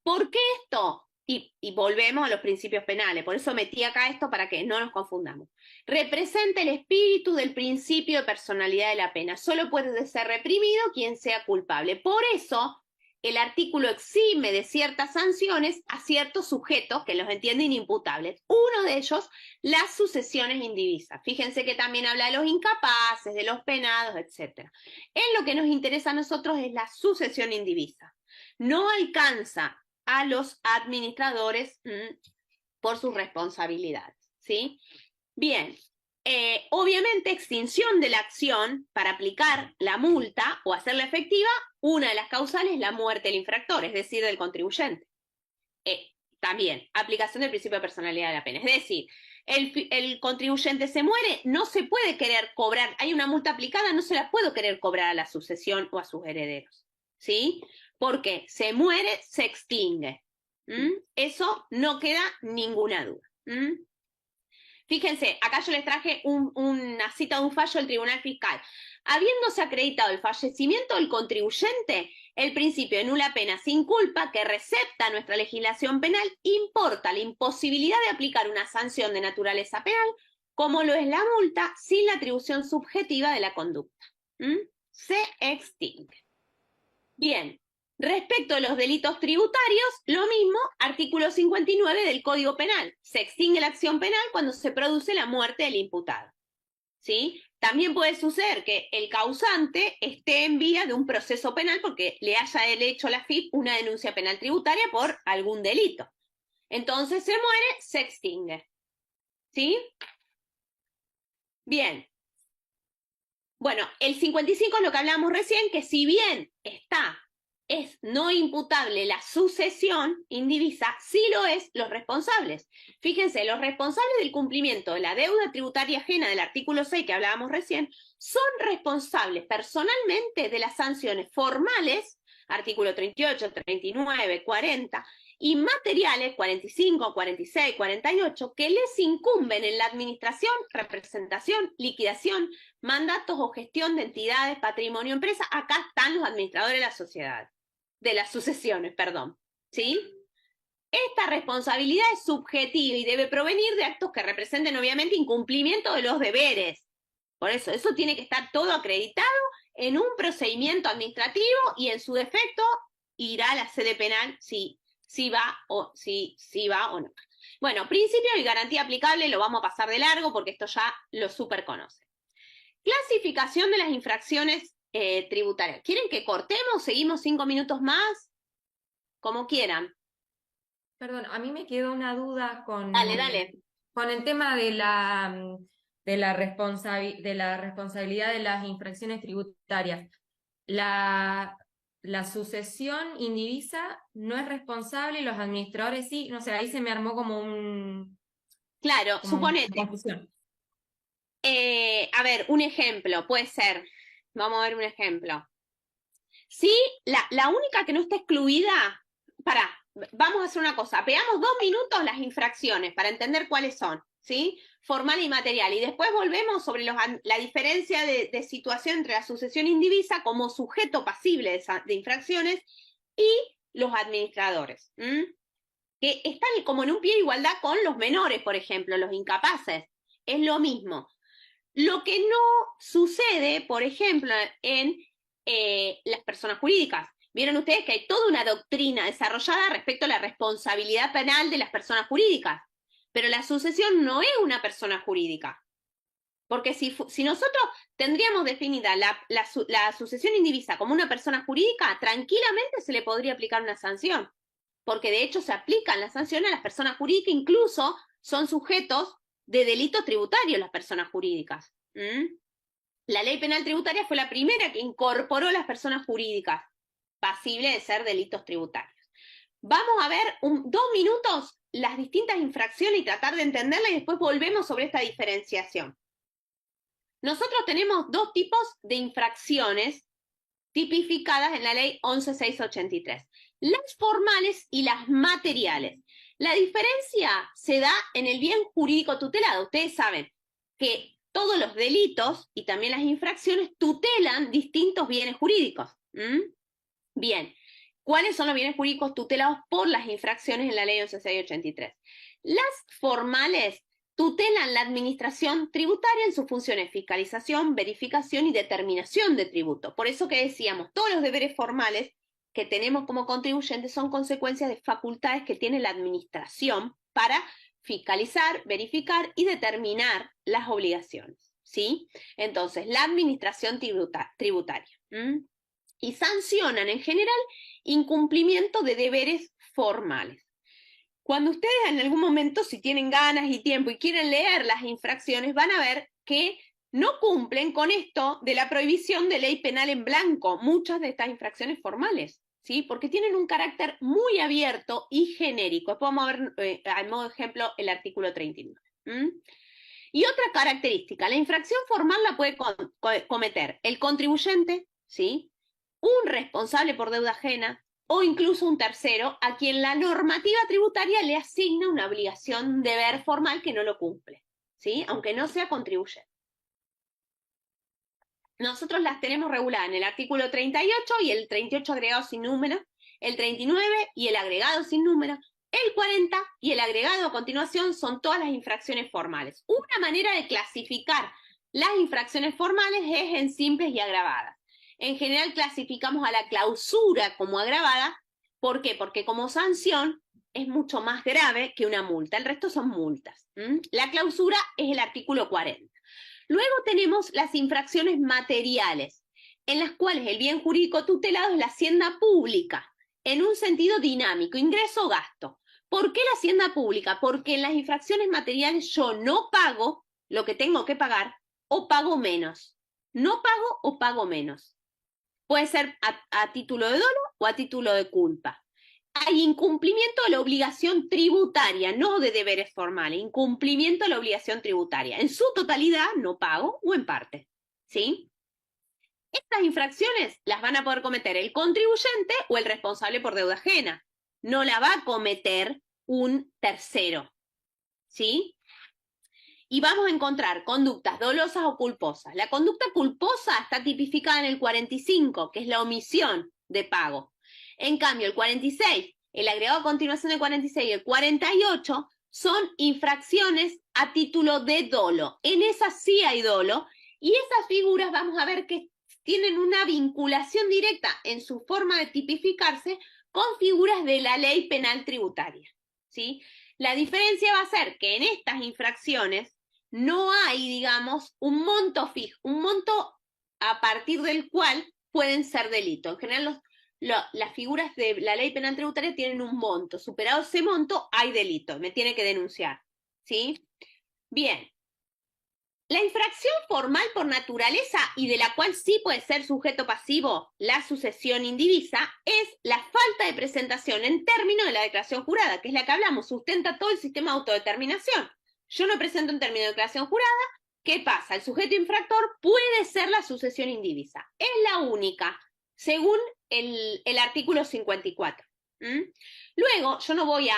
¿Por qué esto? Y volvemos a los principios penales, por eso metí acá esto para que no nos confundamos. Representa el espíritu del principio de personalidad de la pena. Solo puede ser reprimido quien sea culpable. Por eso, el artículo exime de ciertas sanciones a ciertos sujetos que los entienden imputables. Uno de ellos, las sucesiones indivisas. Fíjense que también habla de los incapaces, de los penados, etc. En lo que nos interesa a nosotros es la sucesión indivisa. No alcanza a los administradores por sus responsabilidades, ¿sí? Bien, obviamente extinción de la acción para aplicar la multa o hacerla efectiva, una de las causales es la muerte del infractor, es decir, del contribuyente. También, aplicación del principio de personalidad de la pena, es decir, el contribuyente se muere, no se puede querer cobrar, hay una multa aplicada, no se la puedo querer cobrar a la sucesión o a sus herederos, ¿sí? Porque se muere, se extingue. Eso no queda ninguna duda. Fíjense, acá yo les traje una cita de un fallo del Tribunal Fiscal. Habiéndose acreditado el fallecimiento del contribuyente, el principio de nula pena sin culpa que recepta nuestra legislación penal importa la imposibilidad de aplicar una sanción de naturaleza penal, como lo es la multa, sin la atribución subjetiva de la conducta. Se extingue. Bien. Respecto a los delitos tributarios, lo mismo, artículo 59 del Código Penal. Se extingue la acción penal cuando se produce la muerte del imputado, ¿sí? También puede suceder que el causante esté en vía de un proceso penal porque le haya hecho la FIP una denuncia penal tributaria por algún delito. Entonces se muere, se extingue, ¿sí? Bien. Bueno, el 55 es lo que hablábamos recién, que si bien es no imputable la sucesión indivisa, sí lo es los responsables. Fíjense, los responsables del cumplimiento de la deuda tributaria ajena del artículo 6 que hablábamos recién, son responsables personalmente de las sanciones formales, artículo 38, 39, 40, y materiales, 45, 46, 48, que les incumben en la administración, representación, liquidación, mandatos o gestión de entidades, patrimonio, empresa. Acá están los administradores de la sociedad. De las sucesiones, perdón, ¿sí? Esta responsabilidad es subjetiva y debe provenir de actos que representen obviamente incumplimiento de los deberes. Por eso tiene que estar todo acreditado en un procedimiento administrativo y en su defecto irá a la sede penal si va o no. Bueno, principio y garantía aplicable lo vamos a pasar de largo porque esto ya lo súper conoce. Clasificación de las infracciones tributarias. ¿Quieren que cortemos? ¿Seguimos 5 minutos más? Como quieran. Perdón, a mí me quedó una duda con, Dale. con el tema de la responsabilidad de las infracciones tributarias. La sucesión indivisa no es responsable y los administradores sí. No sé, ahí se me armó como un... Claro, como suponete. una confusión. A ver, un ejemplo, puede ser. Vamos a ver un ejemplo. Sí, la única que no está excluida, vamos a hacer una cosa, veamos 2 minutos las infracciones para entender cuáles son, ¿sí? Formal y material, y después volvemos sobre la diferencia de situación entre la sucesión indivisa como sujeto pasible de infracciones y los administradores, que están como en un pie de igualdad con los menores, por ejemplo, los incapaces, es lo mismo. Lo que no sucede, por ejemplo, en las personas jurídicas. Vieron ustedes que hay toda una doctrina desarrollada respecto a la responsabilidad penal de las personas jurídicas, pero la sucesión no es una persona jurídica. Porque si nosotros tendríamos definida la sucesión indivisa como una persona jurídica, tranquilamente se le podría aplicar una sanción, porque de hecho se aplican las sanciones a las personas jurídicas, incluso son sujetos de delitos tributarios las personas jurídicas. La ley penal tributaria fue la primera que incorporó a las personas jurídicas pasibles de ser delitos tributarios. Vamos a ver 2 minutos las distintas infracciones y tratar de entenderlas y después volvemos sobre esta diferenciación. Nosotros tenemos 2 tipos de infracciones tipificadas en la ley 11.683. Las formales y las materiales. La diferencia se da en el bien jurídico tutelado. Ustedes saben que todos los delitos y también las infracciones tutelan distintos bienes jurídicos. Bien, ¿cuáles son los bienes jurídicos tutelados por las infracciones en la ley 11.683? Las formales tutelan la administración tributaria en sus funciones fiscalización, verificación y determinación de tributo. Por eso que decíamos, todos los deberes formales que tenemos como contribuyentes son consecuencias de facultades que tiene la administración para fiscalizar, verificar y determinar las obligaciones, ¿sí? Entonces, la administración tributaria. Y sancionan en general incumplimiento de deberes formales. Cuando ustedes en algún momento, si tienen ganas y tiempo y quieren leer las infracciones, van a ver que no cumplen con esto de la prohibición de ley penal en blanco, muchas de estas infracciones formales, ¿sí? Porque tienen un carácter muy abierto y genérico. Después vamos a ver, al modo de ejemplo, el artículo 39. Y otra característica, la infracción formal la puede cometer el contribuyente, ¿sí? Un responsable por deuda ajena, o incluso un tercero a quien la normativa tributaria le asigna una obligación, un deber formal que no lo cumple, ¿sí? Aunque no sea contribuyente. Nosotros las tenemos reguladas en el artículo 38 y el 38 agregado sin número, el 39 y el agregado sin número, el 40 y el agregado a continuación son todas las infracciones formales. Una manera de clasificar las infracciones formales es en simples y agravadas. En general clasificamos a la clausura como agravada. ¿Por qué? Porque como sanción es mucho más grave que una multa. El resto son multas. La clausura es el artículo 40. Luego tenemos las infracciones materiales, en las cuales el bien jurídico tutelado es la hacienda pública, en un sentido dinámico, ingreso-gasto. ¿Por qué la hacienda pública? Porque en las infracciones materiales yo no pago lo que tengo que pagar o pago menos. No pago o pago menos. Puede ser a título de dolo o a título de culpa. Hay incumplimiento de la obligación tributaria, no de deberes formales, incumplimiento de la obligación tributaria. En su totalidad no pago o en parte, ¿sí? Estas infracciones las van a poder cometer el contribuyente o el responsable por deuda ajena. No la va a cometer un tercero, ¿sí? Y vamos a encontrar conductas dolosas o culposas. La conducta culposa está tipificada en el 45, que es la omisión de pago. En cambio, el 46, el agregado a continuación del 46 y el 48 son infracciones a título de dolo. En esas sí hay dolo y esas figuras vamos a ver que tienen una vinculación directa en su forma de tipificarse con figuras de la ley penal tributaria, ¿sí? La diferencia va a ser que en estas infracciones no hay, digamos, un monto fijo, un monto a partir del cual pueden ser delitos. En general, las figuras de la ley penal tributaria tienen un monto. Superado ese monto, hay delito. Me tiene que denunciar, ¿sí? Bien. La infracción formal por naturaleza y de la cual sí puede ser sujeto pasivo la sucesión indivisa es la falta de presentación en términos de la declaración jurada, que es la que hablamos, sustenta todo el sistema de autodeterminación. Yo no presento un término de declaración jurada, ¿qué pasa? El sujeto infractor puede ser la sucesión indivisa. Es la única, según el artículo 54. Luego, yo no voy a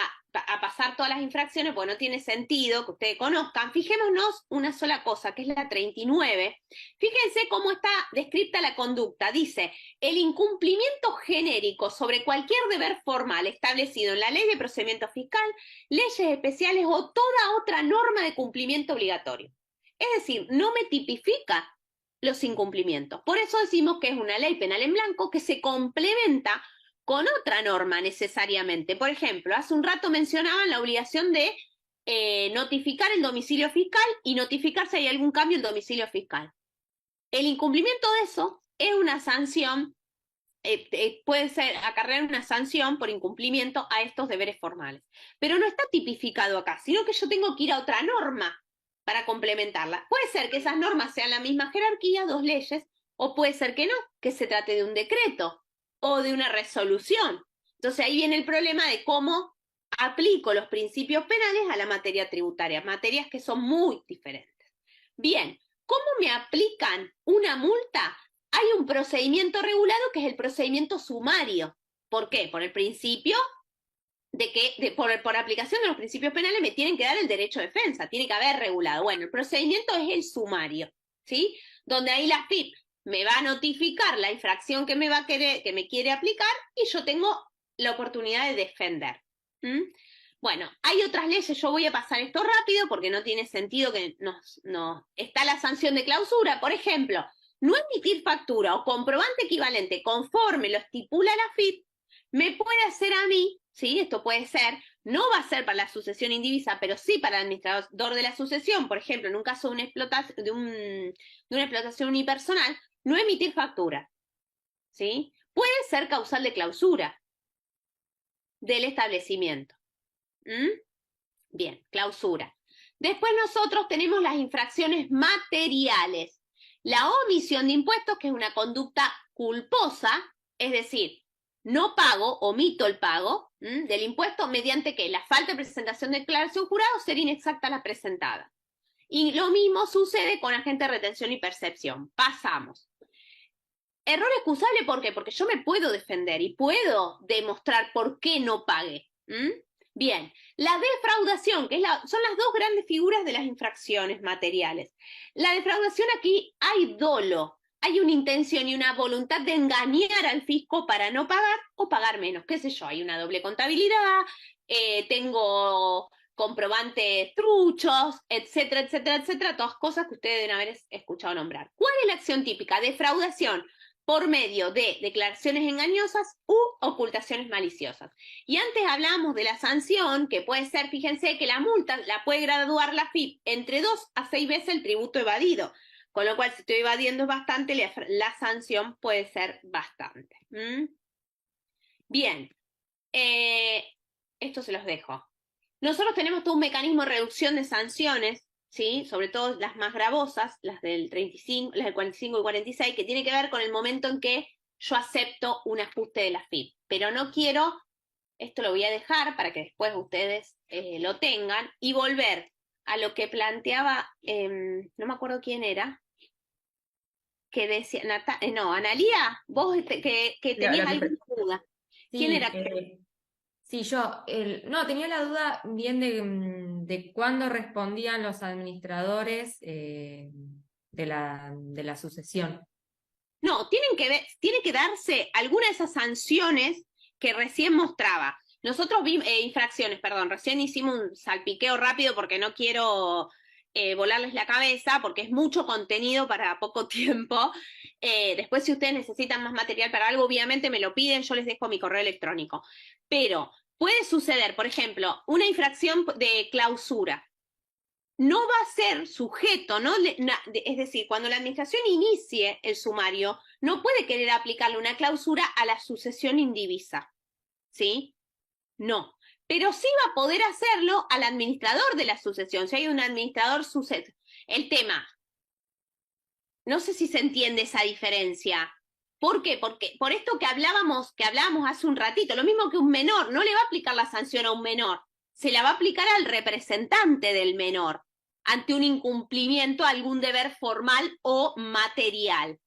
pasar todas las infracciones porque no tiene sentido que ustedes conozcan. Fijémonos una sola cosa, que es la 39. Fíjense cómo está descrita la conducta. Dice, el incumplimiento genérico sobre cualquier deber formal establecido en la ley de procedimiento fiscal, leyes especiales o toda otra norma de cumplimiento obligatorio. Es decir, no me tipifica los incumplimientos. Por eso decimos que es una ley penal en blanco que se complementa con otra norma necesariamente. Por ejemplo, hace un rato mencionaban la obligación de notificar el domicilio fiscal y notificar si hay algún cambio en el domicilio fiscal. El incumplimiento de eso es una sanción, puede ser acarrear una sanción por incumplimiento a estos deberes formales. Pero no está tipificado acá, sino que yo tengo que ir a otra norma para complementarla. Puede ser que esas normas sean la misma jerarquía, dos leyes, o puede ser que no, que se trate de un decreto o de una resolución. Entonces ahí viene el problema de cómo aplico los principios penales a la materia tributaria, materias que son muy diferentes. Bien, ¿cómo me aplican una multa? Hay un procedimiento regulado que es el procedimiento sumario. ¿Por qué? Por el principio de que, por aplicación de los principios penales me tienen que dar el derecho de defensa, tiene que haber regulado. Bueno, el procedimiento es el sumario, ¿sí? Donde ahí la FIP me va a notificar la infracción que me quiere aplicar y yo tengo la oportunidad de defender. Bueno, hay otras leyes, yo voy a pasar esto rápido porque no tiene sentido que está la sanción de clausura, por ejemplo, no emitir factura o comprobante equivalente conforme lo estipula la FIP, me puede hacer a mí, ¿sí? Esto puede ser, no va a ser para la sucesión indivisa, pero sí para el administrador de la sucesión, por ejemplo, en un caso de una explotación unipersonal, no emitir factura, ¿sí? Puede ser causal de clausura del establecimiento. ¿Mm? Bien, clausura. Después nosotros tenemos las infracciones materiales. La omisión de impuestos, que es una conducta culposa, es decir, no pago, omito el pago del impuesto mediante que la falta de presentación de declaración jurada o ser inexacta la presentada. Y lo mismo sucede con agente de retención y percepción. Pasamos. Error excusable, ¿por qué? Porque yo me puedo defender y puedo demostrar por qué no pagué. Bien, la defraudación, que son las dos grandes figuras de las infracciones materiales. La defraudación, aquí hay dolo, hay una intención y una voluntad de engañar al fisco para no pagar o pagar menos, qué sé yo, hay una doble contabilidad, tengo comprobantes truchos, etcétera, etcétera, etcétera, todas cosas que ustedes deben haber escuchado nombrar. ¿Cuál es la acción típica? Defraudación por medio de declaraciones engañosas u ocultaciones maliciosas. Y antes hablábamos de la sanción, que puede ser, fíjense que la multa la puede graduar la FIP entre 2 a 6 veces el tributo evadido, con lo cual si estoy evadiendo bastante, la sanción puede ser bastante. Bien, esto se los dejo. Nosotros tenemos todo un mecanismo de reducción de sanciones, ¿sí? Sobre todo las más gravosas, las del 35, las del 45 y 46, que tiene que ver con el momento en que yo acepto un ajuste de la FIP. Pero no quiero, esto lo voy a dejar para que después ustedes lo tengan, y volver a lo que planteaba, no me acuerdo quién era, que decía, Analía, vos que tenías alguna duda. ¿Quién era? Sí, yo, no, tenía la duda bien de cuándo respondían los administradores de la sucesión. No, tiene que darse alguna de esas sanciones que recién mostraba. Nosotros vimos, infracciones, perdón, recién hicimos un salpiqueo rápido porque no quiero volarles la cabeza, porque es mucho contenido para poco tiempo. Después, si ustedes necesitan más material para algo, obviamente me lo piden, yo les dejo mi correo electrónico. Pero puede suceder, por ejemplo, una infracción de clausura. No va a ser sujeto, es decir, cuando la administración inicie el sumario, no puede querer aplicarle una clausura a la sucesión indivisa, ¿sí? No, pero sí va a poder hacerlo al administrador de la sucesión, si hay un administrador sucesor. El tema, no sé si se entiende esa diferencia. ¿Por qué? Porque por esto que hablábamos hace un ratito, lo mismo que un menor, no le va a aplicar la sanción a un menor, se la va a aplicar al representante del menor, ante un incumplimiento, algún deber formal o material.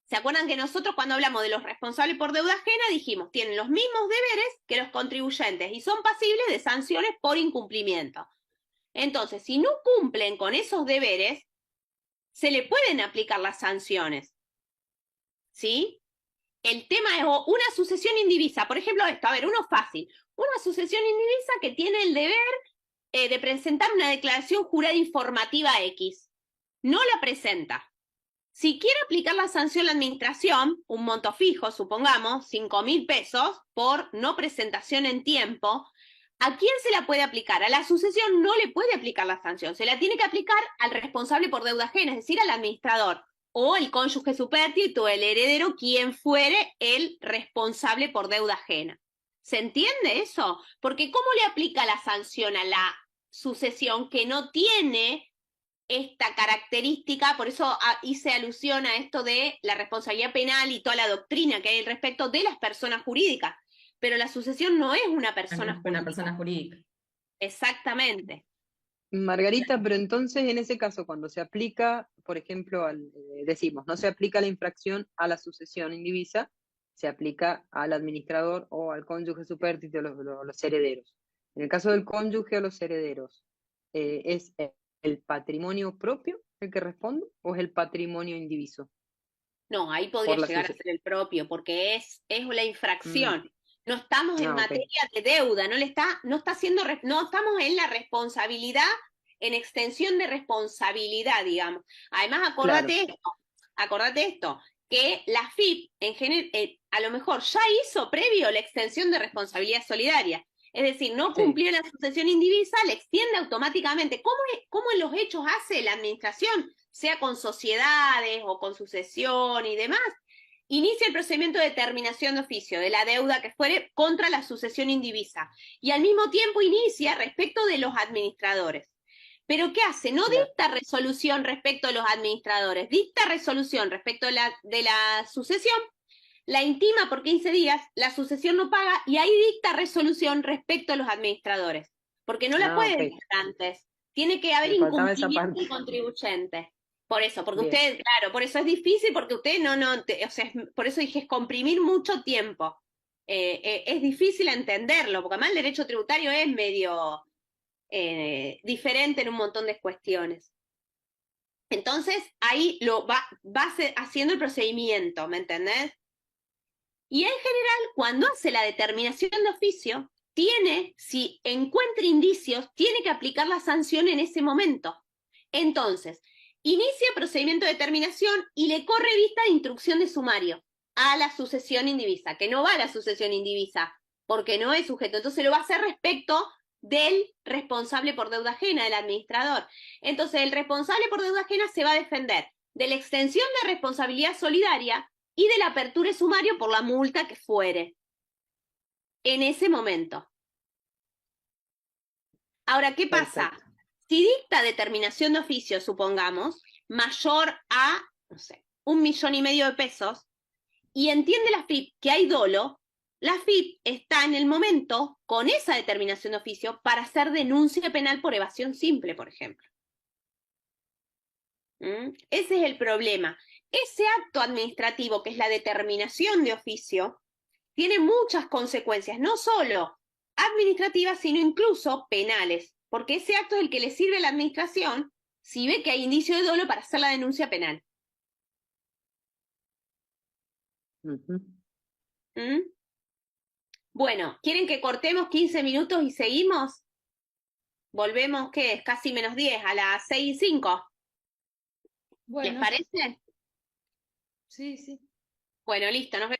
¿Se acuerdan que nosotros cuando hablamos de los responsables por deuda ajena dijimos, tienen los mismos deberes que los contribuyentes y son pasibles de sanciones por incumplimiento? Entonces, si no cumplen con esos deberes, se le pueden aplicar las sanciones, ¿sí? El tema es una sucesión indivisa, por ejemplo esto, a ver, uno fácil, una sucesión indivisa que tiene el deber de presentar una declaración jurada informativa X, no la presenta. Si quiere aplicar la sanción a la administración, un monto fijo, supongamos, 5.000 pesos por no presentación en tiempo, ¿a quién se la puede aplicar? A la sucesión no le puede aplicar la sanción, se la tiene que aplicar al responsable por deuda ajena, es decir, al administrador, o el cónyuge supérstite o el heredero, quien fuere el responsable por deuda ajena. ¿Se entiende eso? Porque ¿cómo le aplica la sanción a la sucesión que no tiene esta característica? Por eso hice alusión a esto de la responsabilidad penal y toda la doctrina que hay al respecto de las personas jurídicas. Pero la sucesión no es una persona jurídica. Una persona jurídica. Exactamente. Margarita, pero entonces en ese caso, cuando se aplica, por ejemplo, decimos, no se aplica la infracción a la sucesión indivisa, se aplica al administrador o al cónyuge supérstite o los herederos. En el caso del cónyuge o los herederos, ¿es el patrimonio propio el que responde o es el patrimonio indiviso? No, ahí podría llegar a ser el propio, porque es la infracción. No estamos en materia de deuda, no estamos en la responsabilidad, en extensión de responsabilidad, digamos. Además, acordate esto, que la FIP en general, a lo mejor ya hizo previo la extensión de responsabilidad solidaria. Es decir, no cumplió la sucesión indivisa, le extiende automáticamente. ¿Cómo en los hechos hace la administración, sea con sociedades o con sucesión y demás? inicia el procedimiento de determinación de oficio de la deuda que fuere contra la sucesión indivisa y al mismo tiempo inicia respecto de los administradores. ¿Pero qué hace? No dicta resolución respecto a los administradores, dicta resolución respecto de la sucesión, la intima por 15 días, la sucesión no paga y ahí dicta resolución respecto a los administradores, porque no la puede dictar antes. Tiene que haber incumplimiento del contribuyente. Por eso, porque usted, claro, por eso es difícil, porque usted o sea, por eso dije, es comprimir mucho tiempo. Es difícil entenderlo, porque además el derecho tributario es medio diferente en un montón de cuestiones. Entonces, ahí va haciendo el procedimiento, ¿me entendés? Y en general, cuando hace la determinación de oficio, si encuentra indicios, tiene que aplicar la sanción en ese momento. Entonces, inicia procedimiento de determinación y le corre vista de instrucción de sumario a la sucesión indivisa, que no va a la sucesión indivisa, porque no es sujeto. Entonces lo va a hacer respecto del responsable por deuda ajena, del administrador. Entonces el responsable por deuda ajena se va a defender de la extensión de responsabilidad solidaria y de la apertura de sumario por la multa que fuere en ese momento. Ahora, ¿qué pasa? Si dicta determinación de oficio, supongamos, mayor a, no sé, 1,5 millones de pesos, y entiende la FIP que hay dolo, la FIP está en el momento, con esa determinación de oficio, para hacer denuncia penal por evasión simple, por ejemplo. Ese es el problema. Ese acto administrativo, que es la determinación de oficio, tiene muchas consecuencias, no solo administrativas, sino incluso penales, porque ese acto es el que le sirve a la administración si ve que hay indicio de dolo para hacer la denuncia penal. Bueno, ¿quieren que cortemos 15 minutos y seguimos? Volvemos, ¿qué es? Casi menos 10, a las 6:05. Bueno. ¿Les parece? Sí, sí. Bueno, listo, nos vemos.